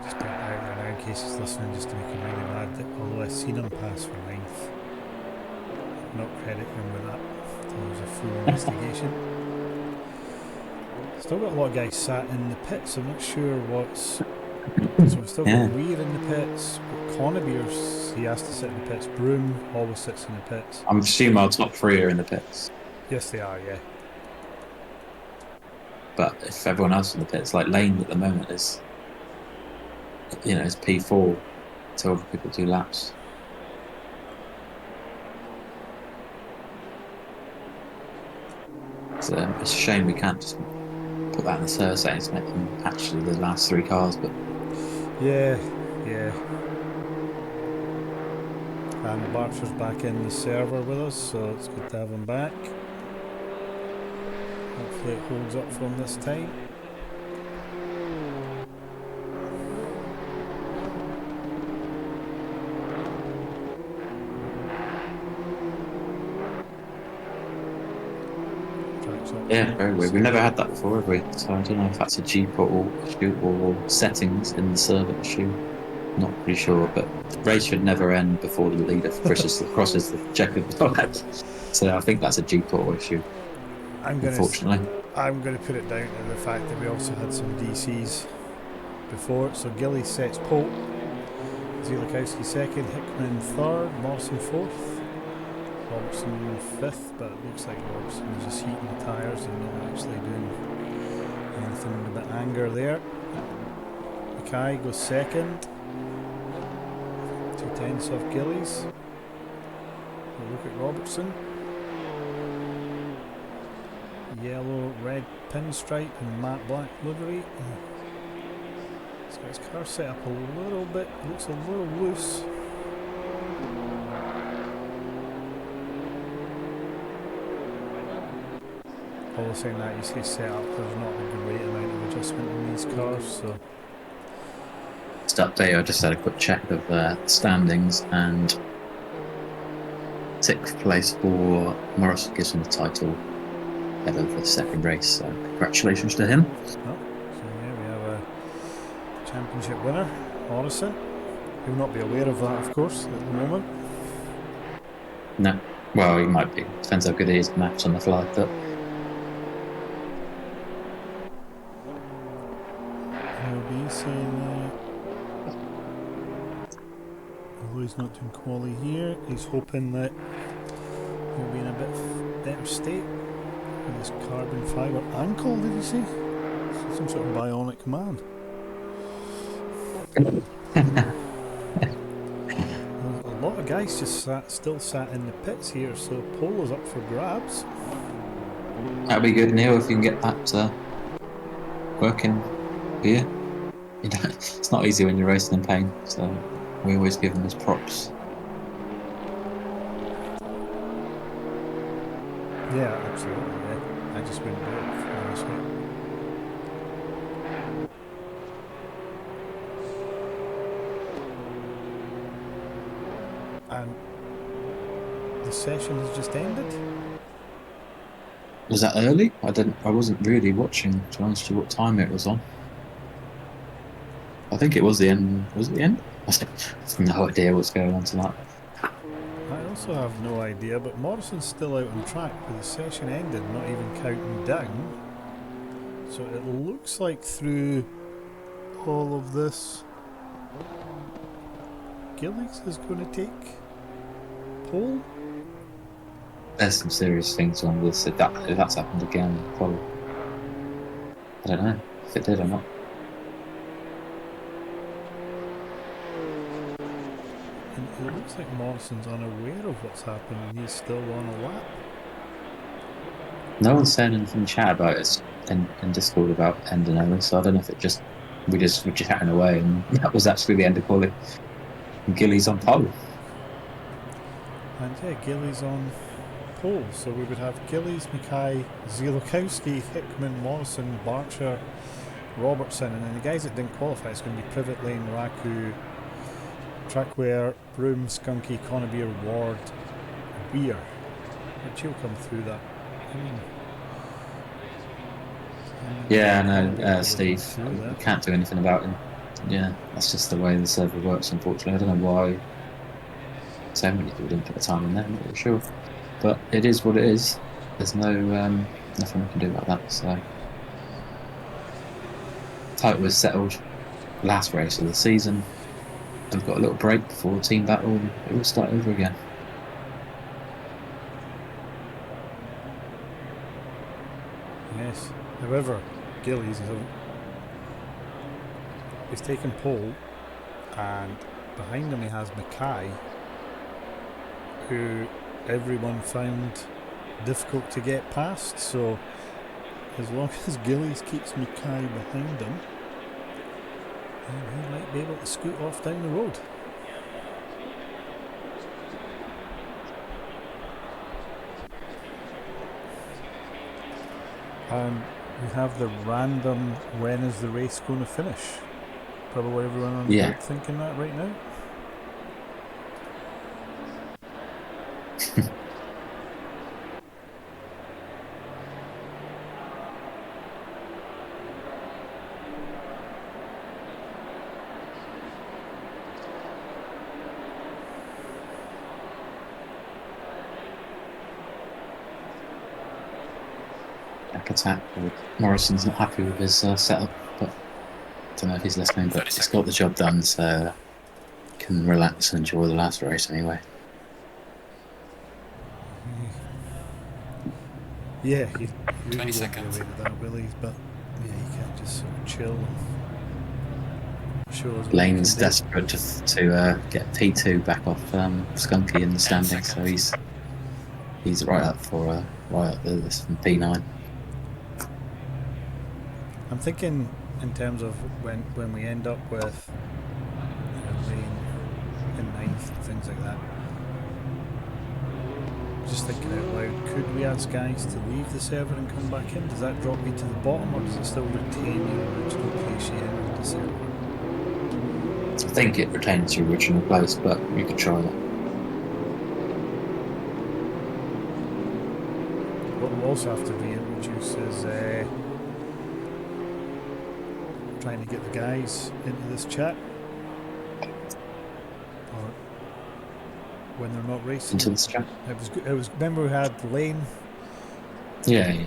Just put it out there now in case he's listening, just to make him really mad that although I've seen him pass for 9th, not credit him with that until there's a full investigation. Still got a lot of guys sat in the pits. I'm not sure what's. So we've still got Weir in the pits. Connobier's, he has to sit in the pits. Broom always sits in the pits. I'm assuming our top 3 are in the pits. Yes, they are. Yeah. But if everyone else in the pits, like Lane at the moment is, it's P4 until people do laps. So it's a shame we can't just put that in the server settings to make them actually the last 3 cars, but yeah. And Barcher's back in the server with us, so it's good to have him back. Hopefully it holds up from this time. yeah, very weird. We've never had that before, have we? So I don't know if that's a G-portal issue or settings in the server issue. Not pretty sure, but the race should never end before the leader crosses the checkered line. So I think that's a G-portal issue. Unfortunately, I'm going to put it down to the fact that we also had some DCs before. So Gilly sets pole, Zielikowski second, Hickman third, Morrison fourth, Robertson fifth, but it looks like Robertson is just heating the tyres and not actually doing anything with a bit of anger there. Mackay goes second, 2/10 off Gillies. We'll look at Robertson. Yellow, red pinstripe and matte black livery. He's got his car set up a little bit, looks a little loose. Although saying that, you see set up, there's not a great amount of adjustment in these cars, so. Just update, I just had a quick check of standings, and 6th place for Morrison gives him the title ahead of the second race, so congratulations to him. So yeah, we have a championship winner, Morrison. He'll not be aware of that, of course, at the moment. No, well, he might be. Depends how good he is at maths on the fly, but. He'll be saying, although he's not doing quali here, he's hoping that he'll be in a bit better state. This carbon fibre ankle, did you see? Some sort of bionic man. A lot of guy's just still sat in the pits here, so pole is up for grabs. That'd be good, Neil, if you can get that working here. You know, it's not easy when you're racing in pain, so we always give them as props. Yeah, absolutely. Yeah. I just wouldn't do it honestly. And the session has just ended. Was that early? I wasn't really watching, to be honest with you, what time it was on. I think it was the end. Was it the end? I have no idea what's going on tonight. I also have no idea, but Morrison's still out on track with the session ended, not even counting down. So it looks like through all of this, Gillies is going to take pole. There's some serious things on this. If that's happened again, probably. I don't know if it did or not. And it looks like Morrison's unaware of what's happening and he's still on a lap. No one's saying anything in chat about it in Discord about ending early, so I don't know if we just were chatting away and that was actually the end of quality. And Gillies on pole. And yeah, Gillies on pole. So we would have Gillies, Mackay, Zielakowski, Hickman, Morrison, Barcher, Robertson, and then the guys that didn't qualify, it's going to be Privet Lane, Raku, Trackware, Broom, Skunky, Conabeer, Ward, Weir. But you'll come through that. Yeah, no, Steve, we can't do anything about him. Yeah, that's just the way the server works, unfortunately. I don't know why so many people didn't put the time in there, I'm not really sure. But it is what it is. There's no nothing we can do about that, so. Title was settled. Last race of the season. We've got a little break before team battle and it will start over again. Yes. However, Gillies is taken pole, and behind him he has Mackay, who everyone found difficult to get past. So as long as Gillies keeps Mackay behind him, he might be able to scoot off down the road. And we have the random when is the race going to finish? Probably everyone on the board thinking that right now. Attack. Morrison's not happy with his setup, but I don't know if he's listening, but he's got the job done, so can relax and enjoy the last race anyway. Yeah, he 20 seconds. Away with that, will he? But yeah, he can't just sort of chill and show us. Lane's desperate to get P2 back off Skunky in the standing, so he's right up for this from P9. I'm thinking in terms of when we end up with Lane in ninth and things like that. Just thinking out loud, could we ask guys to leave the server and come back in? Does that drop you to the bottom, or does it still retain your original place you entered the server? I think it retains your original place, but you could try that. What we'll also have to reintroduce is trying to get the guys into this chat, or when they're not racing. Into this chat. It was. Remember we had Lane. Yeah.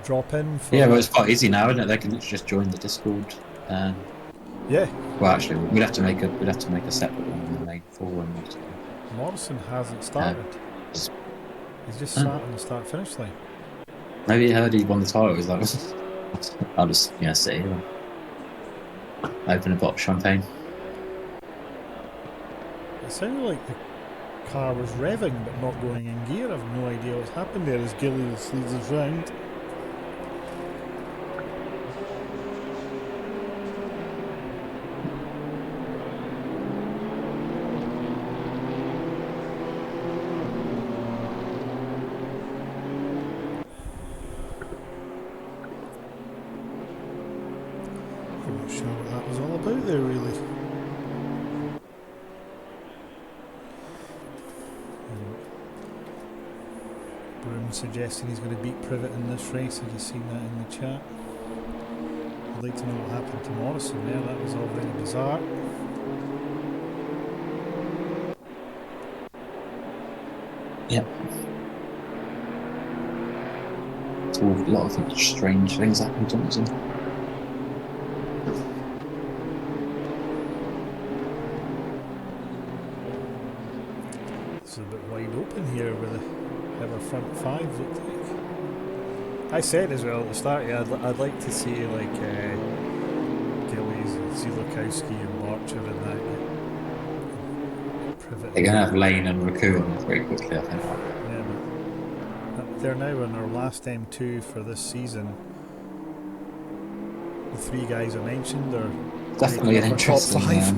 Drop in. For well, it's quite easy now, isn't it? They can just join the Discord. Yeah. Well, actually, we'd have to make a separate one in the main forum. Morrison hasn't started. He's just sat on the start-finish line. Maybe he heard he won the title. He's like, I'll just sit here. Open a bottle of champagne. It sounded like car was revving but not going in gear. I've no idea what's happened there as Gillies leads us round. I'm not sure what that was all about there really. Broom suggesting he's going to beat Privet in this race. I just seen that in the chat. I'd like to know what happened to Morrison there. That was all very bizarre. Yep. It's all, a lot of strange things happened to Johnson. It's a bit wide open here with our front five looked like. I said as well at the start, yeah, I'd like to see like Gillies and Zilakowski and Barcher and that. Privet. They're going to have Lane and Raccoon very quickly, I think. Yeah, but they're now in our last M2 for this season. The three guys I mentioned are Definitely an top interesting, five.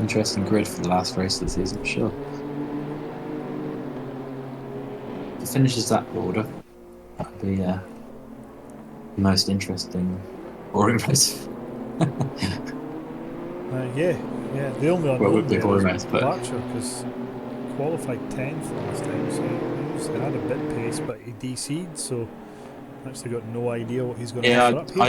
interesting grid for the last race of the season, for sure. If it finishes that order, that would be the most interesting boring race. Yeah. The only Well, unknown would be there boring is race, but Barcher, because qualified 10th last time, so he obviously had a bit pace, but he DC'd, so I actually got no idea what he's going to offer up here.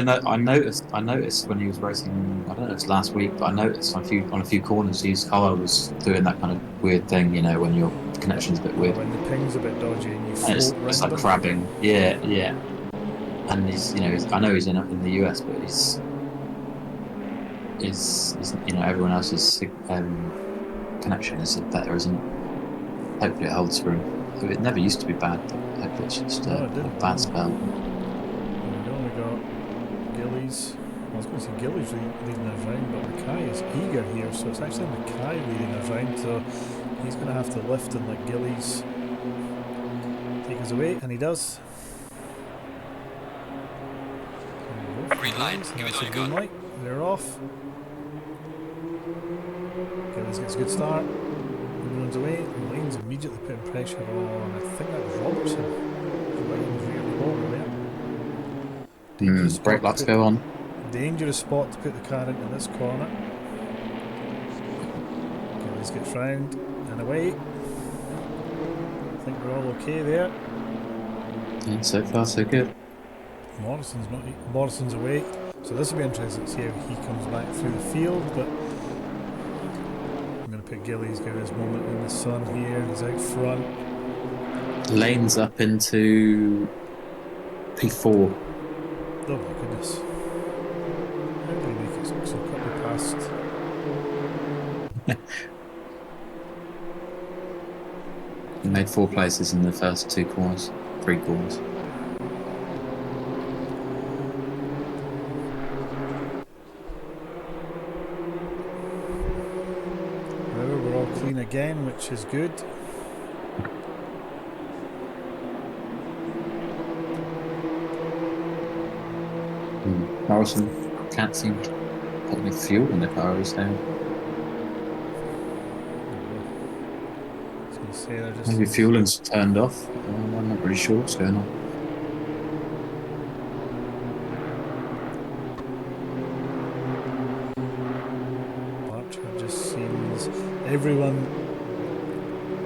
I noticed when he was racing. I don't know if it's last week, but I noticed on a few corners his car was doing that kind of weird thing. You know, when your connection's a bit weird. When the ping's a bit dodgy and you And float it's round like him. crabbing. Yeah. And I know he's in the US, but he's everyone else's connection is better, isn't it? Hopefully it holds for him. It never used to be bad, but hopefully it's just No, it a didn't. bad spell. We only got Gillies. I was going to say Gillies leading us round, but Mackay is eager here, so it's actually Mackay leading us round, so he's going to have to lift and let Gillies take us away, and he does. Green light, give it all you Green got. light, they're off. Gillies gets a good start. Runs away, and Lane's immediately putting pressure on, I think that was Robertson. Right in the rear corner there. Dangerous Brake lights go on. Dangerous spot to put the car into this corner. Gillies gets round and away. I think we're all okay there. Yeah, so far so good. Morrison's away, so this will be interesting to see how he comes back through the field, but I'm going to put Gillies, give his moment in the sun here. He's out front. Lane's up into P4. Oh my goodness. How did he make it so quickly past? He made 4 places in the first 3 corners. However, we're all clean again, which is good. Morrison can't seem to put any fuel in the car, is there? I was going to say they're just Maybe fueling's turned off. I'm not really sure what's going on. Barcher just seems everyone.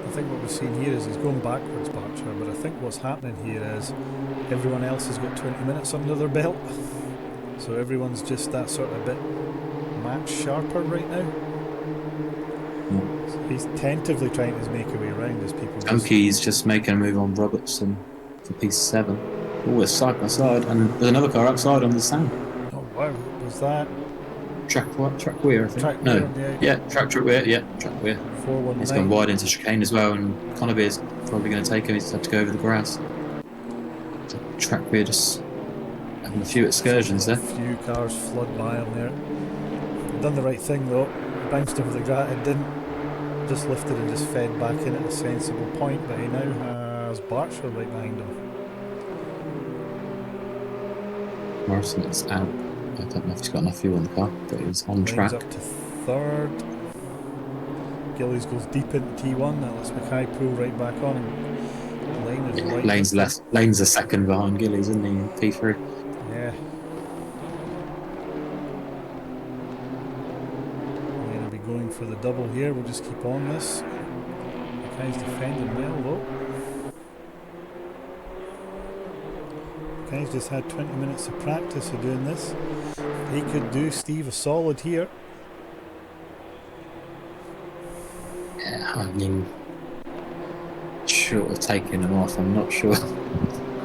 I think what we've seen here is he's going backwards, Barcher, but I think what's happening here is everyone else has got 20 minutes under their belt. So everyone's just that sort of bit match sharper right now. So he's tentatively trying to make a way around as people. Oakey's just making a move on Robertson for P7. Oh, it's side by side, and there's another car outside on the sand. Oh wow, was that Track weir, I think. track? No, Weir, yeah, track weir. Yeah, track weir. 419. He's gone wide into chicane as well, and Conaby's probably going to take him. He's had to go over the grass. So track weir just having a few excursions there. A few cars flood by him there. Done the right thing though. Bounced over the grass and didn't just lifted and just fed back in at a sensible point, but he now has Barcher right behind him. Morrison is out. I don't know if he's got enough fuel in the car, but he's on Lane's track. up to third. Gillies goes deep into T1. That lets Mackay pull right back on. And Lane is right. Lane's less. Lane's a second behind Gillies, isn't he? P3. Yeah. Lane will be going for the double here. We'll just keep on this. Mackay's defending well though. Mackay's just had 20 minutes of practice of doing this. He could do Steve a solid here. Yeah, I mean, short of taking him off, I'm not sure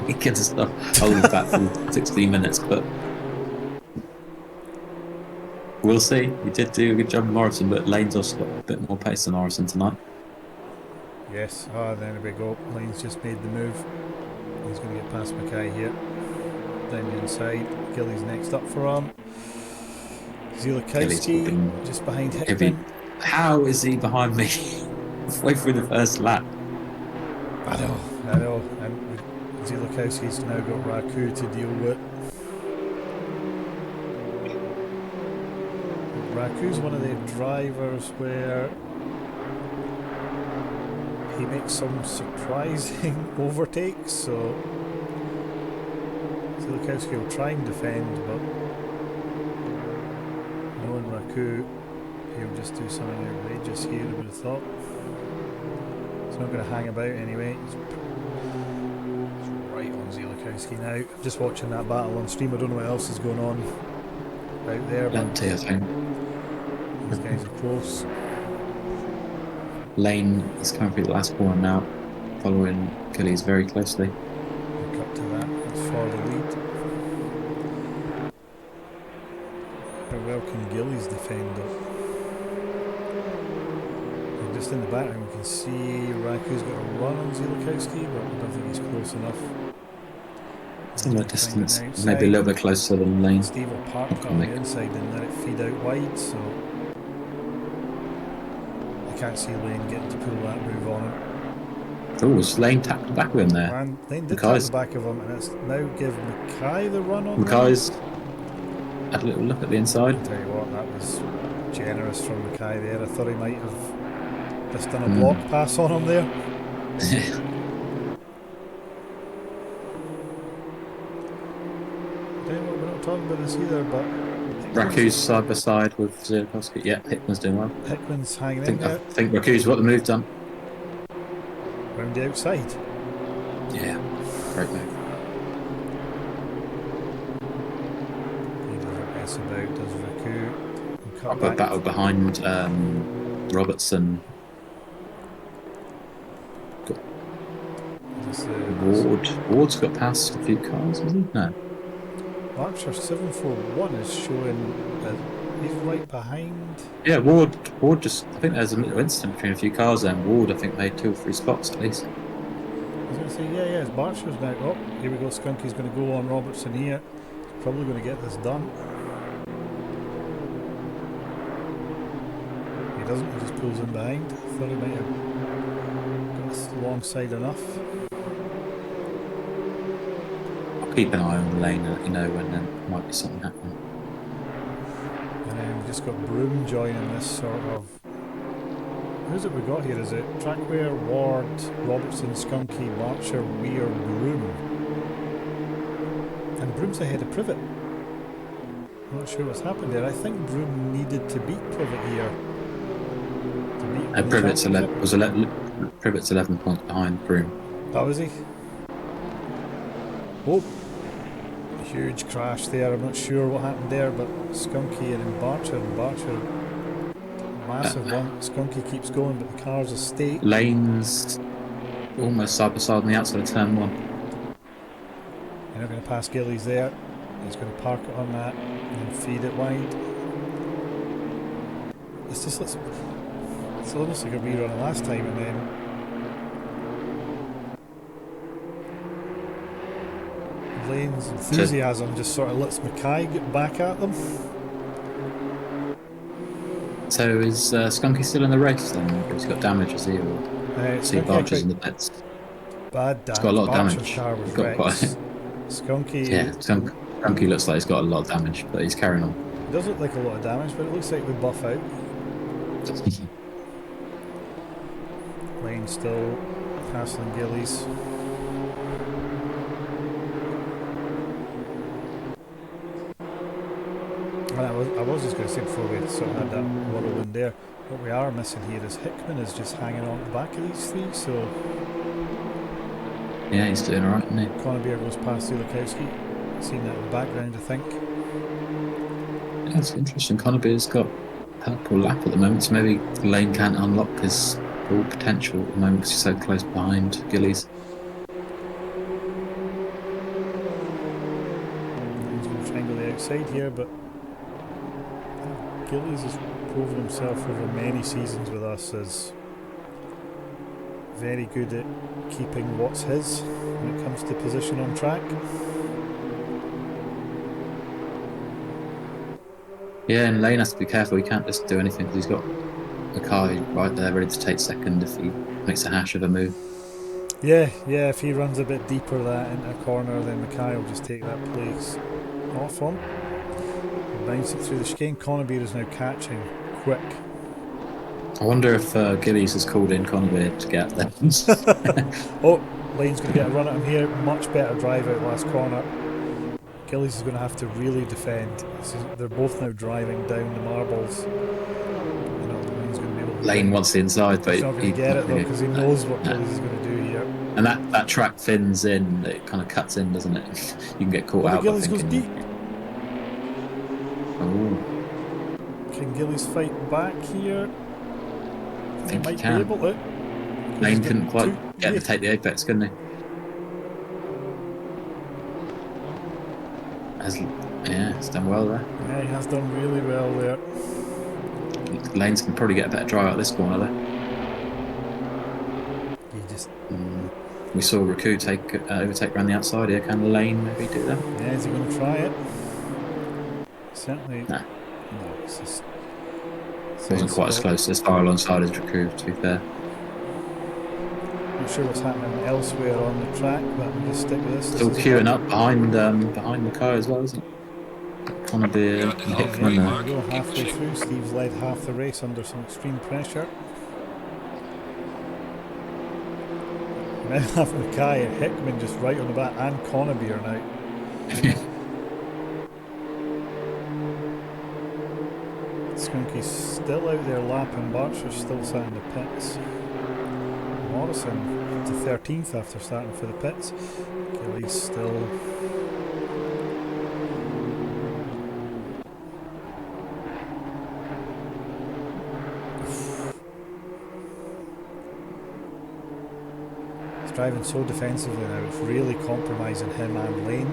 he can stop holding back for 60 minutes, but we'll see. He did do a good job with Morrison, but Lane's also got a bit more pace than Morrison tonight. Yes, there we go. Lane's just made the move. He's going to get past Mackay here. Down the inside. Gillies next up for him. Zielakowski just behind Hickman. How is he behind me? Way through the first lap. I know. And Zielakowski's now got Raku to deal with. Raku's one of the drivers where he makes some surprising overtakes, so Zielakowski will try and defend, but knowing Raku, he'll just do something outrageous here, I would have thought. He's not going to hang about anyway. He's right on Zielakowski now. Just watching that battle on stream, I don't know what else is going on out there, but Plenty, I think. these guys are close. Lane is currently the last corner now, following Gillies very closely. Look up to that, that's for the lead. How well can Gillies defend it? And just in the background we can see Raku's got a run on Zielakowski, but I don't think he's close enough. Similar distance, maybe a little bit closer than Lane. Steve will park on the inside and let it feed out wide, so I can't see Lane getting to pull that move on him. Oh, was Lane tapped the back of him there? And Lane did tap the back of him, and it's now give Mackay the run on Mackay's had a little look at the inside. I'll tell you what, that was generous from Mackay there. I thought he might have just done a block pass on him there. We're not talking about this either, but Raku's side by side with Zielakowski. Yeah, Hickman's doing well. Hickman's hanging I in there. think Raku's got the move done. Round the outside. Yeah, great move. He doesn't mess about, does Raku. Got a battle behind Robertson. Ward's got past a few cars, has he? No. Archer 741 is showing that he's right behind. Yeah, Ward just, I think there's a little incident between a few cars there, and Ward, I think, made 2 or 3 spots at least. I was going to say, yeah, it's Barcher's now. Oh, here we go, Skunky's going to go on Robertson here. He's probably going to get this done. He doesn't, he just pulls in behind. Thought he might have got this alongside enough. Keep an eye on the lane and let you know when there might be something happening. And then we've just got Broom joining this sort of. Who's it we got here? Is it Trackware, Ward, Robertson, Skunky, Marcher, Weir, Broom? And Broom's ahead of Privet. I'm not sure what's happened there. I think Broom needed to beat Privet here. Privet's 11 points behind Broom. That was he? Oh, huge crash there. I'm not sure what happened there, but Skunky and Barcher, massive one. Skunky keeps going, but the car's a state. Lane's almost side by side on the outside of turn 1. You're not going to pass Gillies there. He's going to park it on that and feed it wide. It's almost like a rerun last time, and then Lane's enthusiasm just sort of lets Mackay get back at them. So is Skunky still in the race then? Or has he got damage, has he? Or see Skunky had Barcher's in quite the pits? bad He's damage. got a lot of Barcher's damage. car was He's got quite. wrecked. Skunky. Yeah, Skunky looks like he's got a lot of damage, but he's carrying on. It does look like a lot of damage, but it looks like we buff out. Lane still hassling Gillies. And I was just going to say before we sort of had that whirlwind there, what we are missing here is Hickman is just hanging on the back of these three, so Yeah, he's doing alright, isn't he? Connebeer goes past Zulakowski. Seen that in the background, I think. Yeah, it's interesting. Connebeer's got purple lap at the moment, so maybe Lane can't unlock his full potential at the moment because he's so close behind Gillies. He's going to try and go the outside here, but Gillies has proven himself over many seasons with us as very good at keeping what's his when it comes to position on track. Yeah, and Lane has to be careful. He can't just do anything because he's got a car right there ready to take second if he makes a hash of a move. Yeah, if he runs a bit deeper that into a corner, then Mackay will just take that place off on. Bounce it through the chicane. Connebeer is now catching quick. I wonder if Gillies has called in Connebeer to get there. Oh, Lane's going to get a run at him here. Much better drive out last corner. Gillies is going to have to really defend. They're both now driving down the marbles. Lane's going to be able to Lane wants the inside, but he's not going to get it though because he knows what Gillies is going to do here. And that track fins in, it kind of cuts in, doesn't it? You can get caught out. Gillies goes deep. Oh. Can Gillies fight back here? I think he might he can. be able to. Lane couldn't quite get to take the apex, couldn't he? Yeah, he's done well there. Yeah, he has done really well there. Lanes can probably get a better drive out this corner there. He just... We saw Raku overtake around the outside here. Can Lane maybe do that? Yeah, is he going to try it? Certainly. Nah. No, it's just... Wasn't quite as close as far alongside as Raku, to be fair. Not sure what's happening elsewhere on the track, but we'll just stick with this. Still queuing up behind Mackay as well, isn't it? Connebeer and Hickman There there. we go, halfway through. Steve's led half the race under some extreme pressure. Now have Mackay and Hickman just right on the back, and Connebeer now. Skunky's still out there lapping, Barcher's still sat in the pits. Morrison up to 13th after starting for the pits. Gillies still... He's driving so defensively now, it's really compromising him and Lane.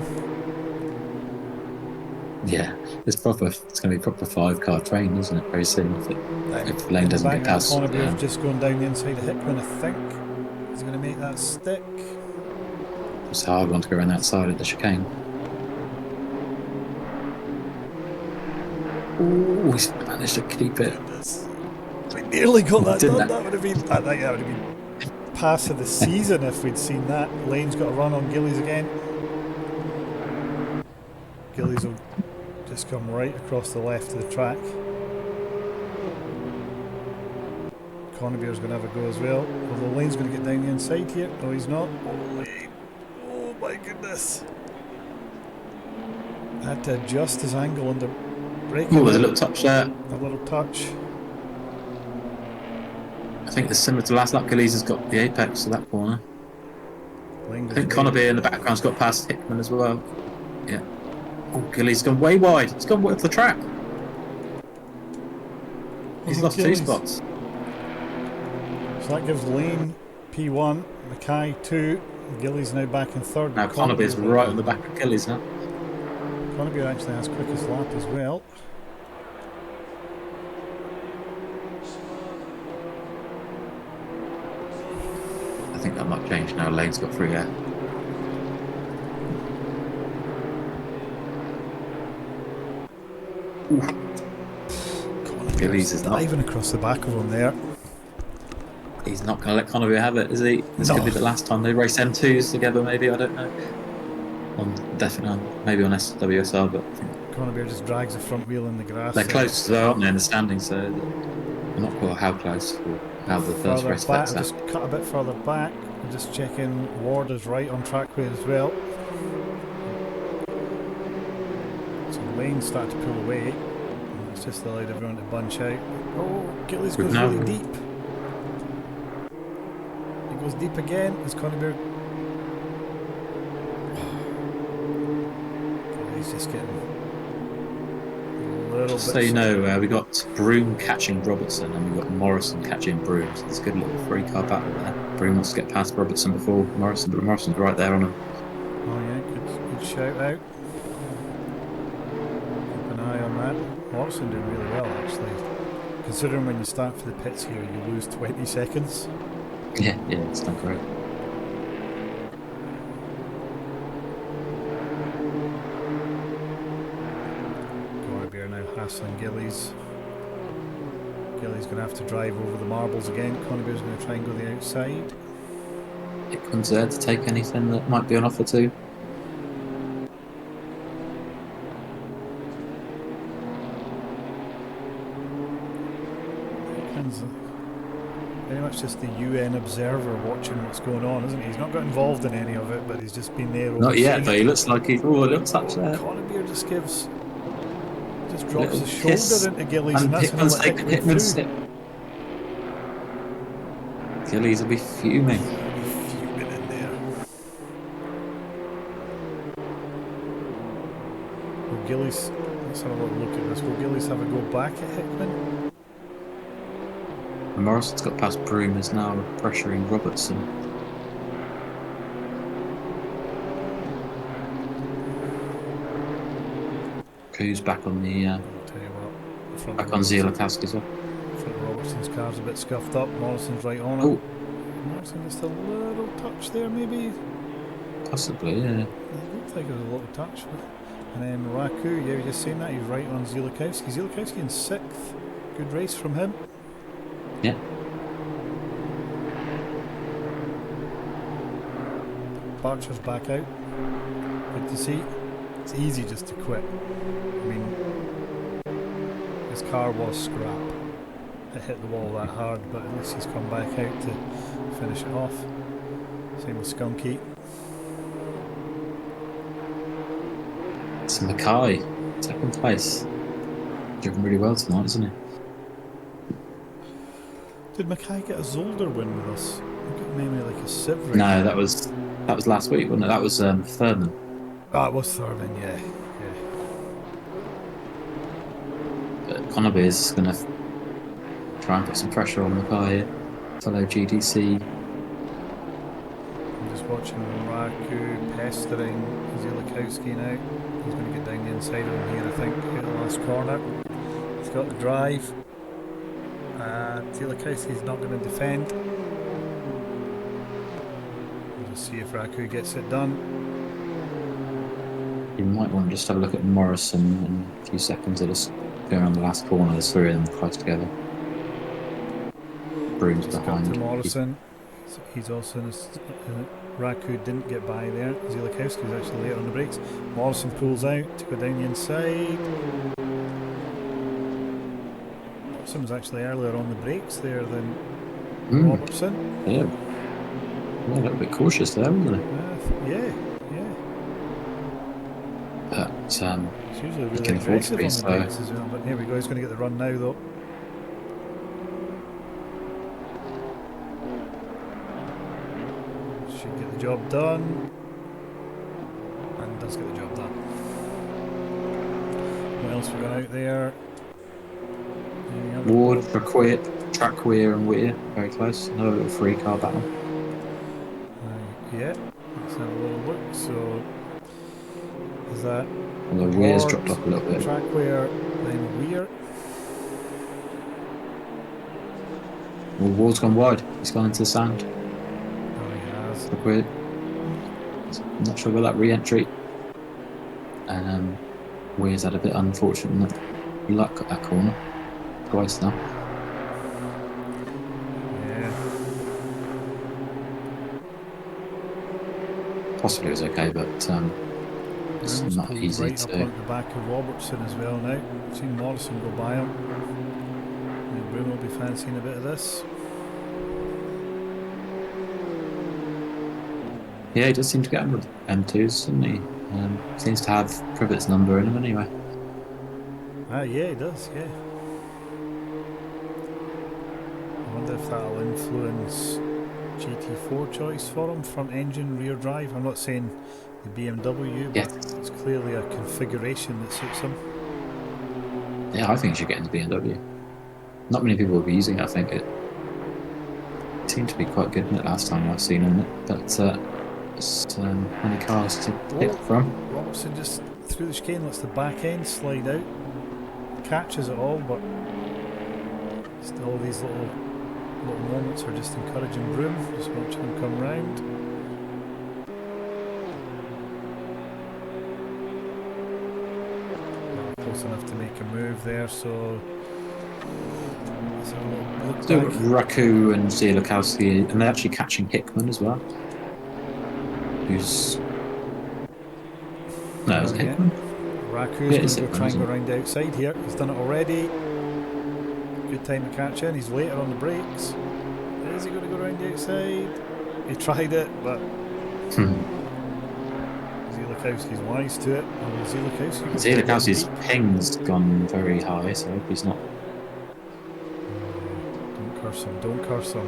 Yeah, it's going to be a proper 5-car train, isn't it? Very soon. If Lane doesn't get past. Connebeer's just going down the inside of Hickman, I think. He's going to make that stick. It's a hard one to go around that side of the chicane. Oh, he's managed to keep it. We nearly got that done. That? That would have been. I think that would have been pass of the season if we'd seen that. Lane's got a run on Gillies again. Gillies will just come right across the left of the track. Connebeer's going to have a go as well. Although Lane's going to get down the inside here. No, he's not. Oh, Lane. Oh my goodness. Had to adjust his angle under braking. Oh, there's a little touch there. A little touch. I think it's similar to last lap. Gillies has got the apex of that corner. Lane I think goes Connebeer in the background's got past Hickman as well. Yeah. Oh, Gillies gone way wide. He's gone off the track. He's lost Gillies. 2 spots. So that gives Lane P1, Mackay 2, Gillies now back in third. Now Connebeer's right on the back of Gillies now. Connebeer actually has quickest lap as well. I think that might change now. Lane's got free air. Gillies is not. Diving across the back of him there. He's not going to let Connery have it, is he? This No. could be the last time they race M2s together, maybe, I don't know. Definitely, maybe on SWSR, but I think Connor just drags the front wheel in the grass. they're close though, aren't they, in the standings, so I'm not quite how close or how the first Further race back, affects that. just cut a bit further back. I'm just checking Ward is right on trackway as well. So Lane's starting to pull away. It's just allowed everyone to bunch out. Oh, Gillies goes now. really deep. He goes deep again. Is Conneberg. He's just getting a little bit. So you know, we got Broom catching Robertson and we got Morrison catching Broom. So it's a good little 3-car battle there. Broom wants to get past Robertson before Morrison, but Morrison's right there on him. Oh yeah, good shout out. Keep an eye on that. Morrison doing really well actually. Considering when you start for the pits here, you lose 20 seconds. Yeah, it's not great. Now hassling Gillies. Gillies going to have to drive over the marbles again. Conneber's going to try and go the outside. It comes there to take anything that might be on offer too. Very much just the UN observer watching what's going on, isn't he? He's not got involved in any of it, but he's just been there. Not yet, but he looks like he's. Oh, a little touch there. Conneber just drops his kiss shoulder into Gillies, and that's going to let Hickman's through. Gillies will be fuming. Fuming in there. Will Gillies? Let's have a little look at this. Will Gillies have a go back at Hickman? And Morrison's got past Broom, is now pressuring Robertson. Who's back on the I'll tell you what. back on Zielikowski as well. Front Robertson's car's a bit scuffed up. Morrison's right on it. Oh, Morrison just a little touch there, maybe. possibly, yeah. It looked like it was a little touch. And then Raku, yeah, we just seen that. He's right on Zielikowski. Zielikowski in 6th. Good race from him. Yeah. Barcher's back out. Good to see. It's easy just to quit. I mean, his car was scrap. It hit the wall that hard, but at least he's come back out to finish it off. Same with Skunky. It's Mackay, 2nd place. Driven really well tonight, isn't he? Did Mackay get a Zolder win with us? I got maybe like a Civ race. No, that was last week, wasn't it? That was Thurman. Ah, it was Thurman, yeah. But Connerby is going to try and put some pressure on Mackay, fellow GDC. I'm just watching Raku pestering Zielikowski now. He's going to get down the inside of him here, I think, at the last corner. He's got the drive. Zielikowski's not going to defend. We'll just see if Raku gets it done. You might want to just have a look at Morrison in a few seconds. They're just going on the last corner. There's 3 of them close together. Broom's Just behind. got to Morrison. He's also in his, Raku didn't get by there. Zielikowski's actually late on the brakes. Morrison pulls out to go down the inside. Morrison was actually earlier on the brakes there than Robertson. Yeah, a little bit cautious there, wasn't he? Yeah. But He's usually really can afford to aggressive be, on the so- brakes as well. But here we go. He's going to get the run now, though. Should get the job done. And does get the job done. What else we got out there? Any other- Ward, Track Weir and Weir, very close. Another little 3-car battle. Yeah, let's have a little look. So, is that Although Weir's Ward, dropped off a little bit. Trackware, then Weir? Well, Ward's gone wide. He's gone into the sand. Oh, he has. Track Weir. I'm not sure about that re-entry. Weir's had a bit unfortunate luck at that corner. twice now. Yeah. Possibly it was okay, but it's Broom's not pulled easy right up to. onto the back of Robertson as well now. Seen Morrison go by him. And Broom will be fancying a bit of this. Yeah, he does seem to get on with M2s, doesn't he? Seems to have Privet's number in him anyway. Yeah, he does, yeah. I wonder if that'll influence GT4 choice for him, front engine, rear drive. I'm not saying the BMW, but Yes. it's clearly a configuration that suits him. Yeah, I think he should get into BMW. Not many people will be using it, I think. It seemed to be quite good in it last time I've seen on it, but it's many cars to pick from. Robertson just through the chicane, lets the back end slide out, catches it all, but just all these little moments are just encouraging Broom. Just watching him come round. Not close enough to make a move there, so let's have a look So back. Raku and Zielikowski, and they're actually catching Hickman as well. Who's no, is it Hickman? Raku's Yeah, going it's to go Hickman, try and go isn't it? round the outside here. He's done it already. Good time to catch in. He's later on the brakes. Is he going to go round the outside? He tried it, but Zielikowski's wise to it. Oh, Zielikowski's ping's gone very high, so I hope he's not. Don't curse him. Don't curse him.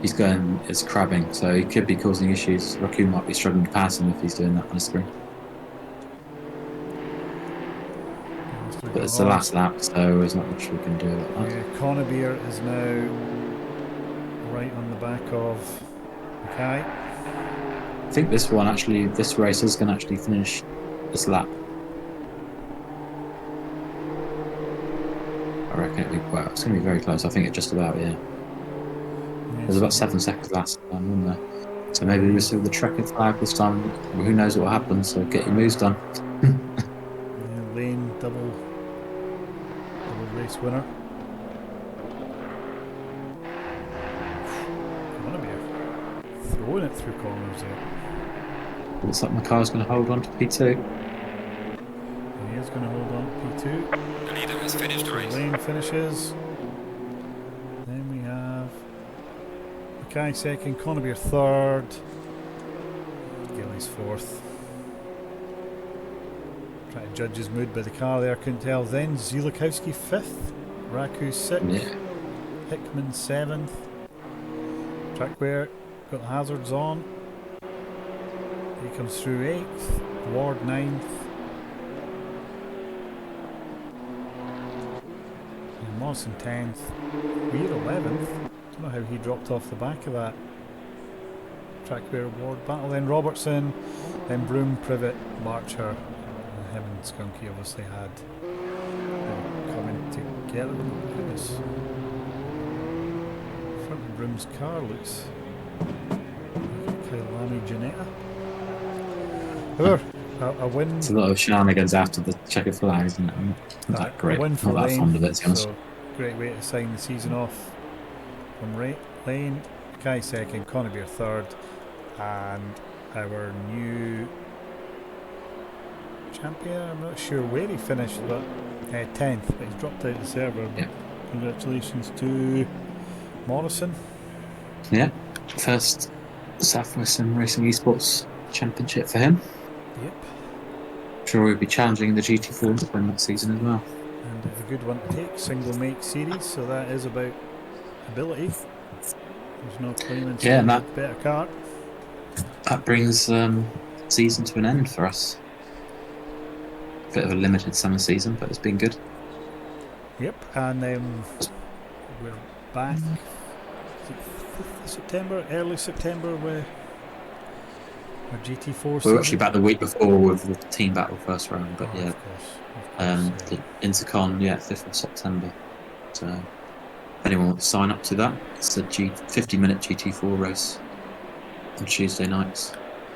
He's going, it's crabbing, so he could be causing issues. Raku might be struggling to pass him if he's doing that on a screen. But it's the last lap, so there's not much we can do about that. Yeah, Connebier is now right on the back of Mackay. I think this race is going to actually finish this lap. I reckon it's going to be very close. I think it just about, yeah. There's about 7 seconds last time, isn't there? So maybe we'll see the checkered flag this time. Well, who knows what happens, so get your moves done. Yeah, Lane double race winner. Connebier throwing it through corners there. Looks like Mackay's going to hold on to P2. And he is going to hold on to P2. The leader has finished the race. Lane finishes. Then we have Mackay second, Connebier third, Gillies fourth. Trying to judge his mood by the car there, couldn't tell. Then Zielikowski fifth, Raku sixth, Yeah. Hickman seventh. Trackware got the hazards on. He comes through eighth, Ward ninth. And Morrison 10th, Weir 11th. Don't know how he dropped off the back of that Trackware award battle. Then Robertson, then Broom, Privet, Larcher, and him and Skunky obviously had coming together. Oh goodness. Front of Broom's car looks like Kailani Janetta. However, a win. It's a lot of shenanigans after the checkered flag, isn't it? Not that great. A win for Not that Lane, fond of it, to be honest. so great way to sign the season off from Lane. Kai second, Connebier third, and our new champion, I'm not sure where he finished, but 10th, but he's dropped out of the server. Yeah. Congratulations to Morrison. Yeah, first Southwestern Racing Esports Championship for him. Yep. Sure, we'll be challenging the GT4 sprint next season as well. And a good one to take, single make series, so that is about ability. There's no claiming Yeah, and a better car. that brings season to an end for us. Bit of a limited summer season, but it's been good. Yep, and we're back. Is it 5th of September, early September, with our GT4. We were actually back the week before with the team battle first round, but yeah, Of course, the Intercon, 5th of September. So if anyone wants to sign up to that, it's a 50-minute GT4 race on Tuesday nights.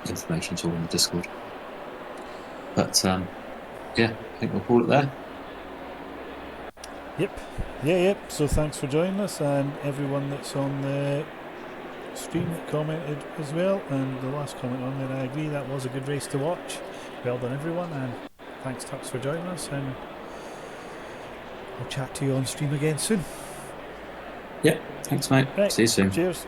Information's all in the Discord. But yeah, I think we'll call it there. Yep. So thanks for joining us, and everyone that's on the stream commented as well. And the last comment on there, I agree, that was a good race to watch. Well done, everyone, and thanks, Tux, for joining us. And I'll chat to you on stream again soon. Yeah, thanks, mate. Right, See you soon. cheers.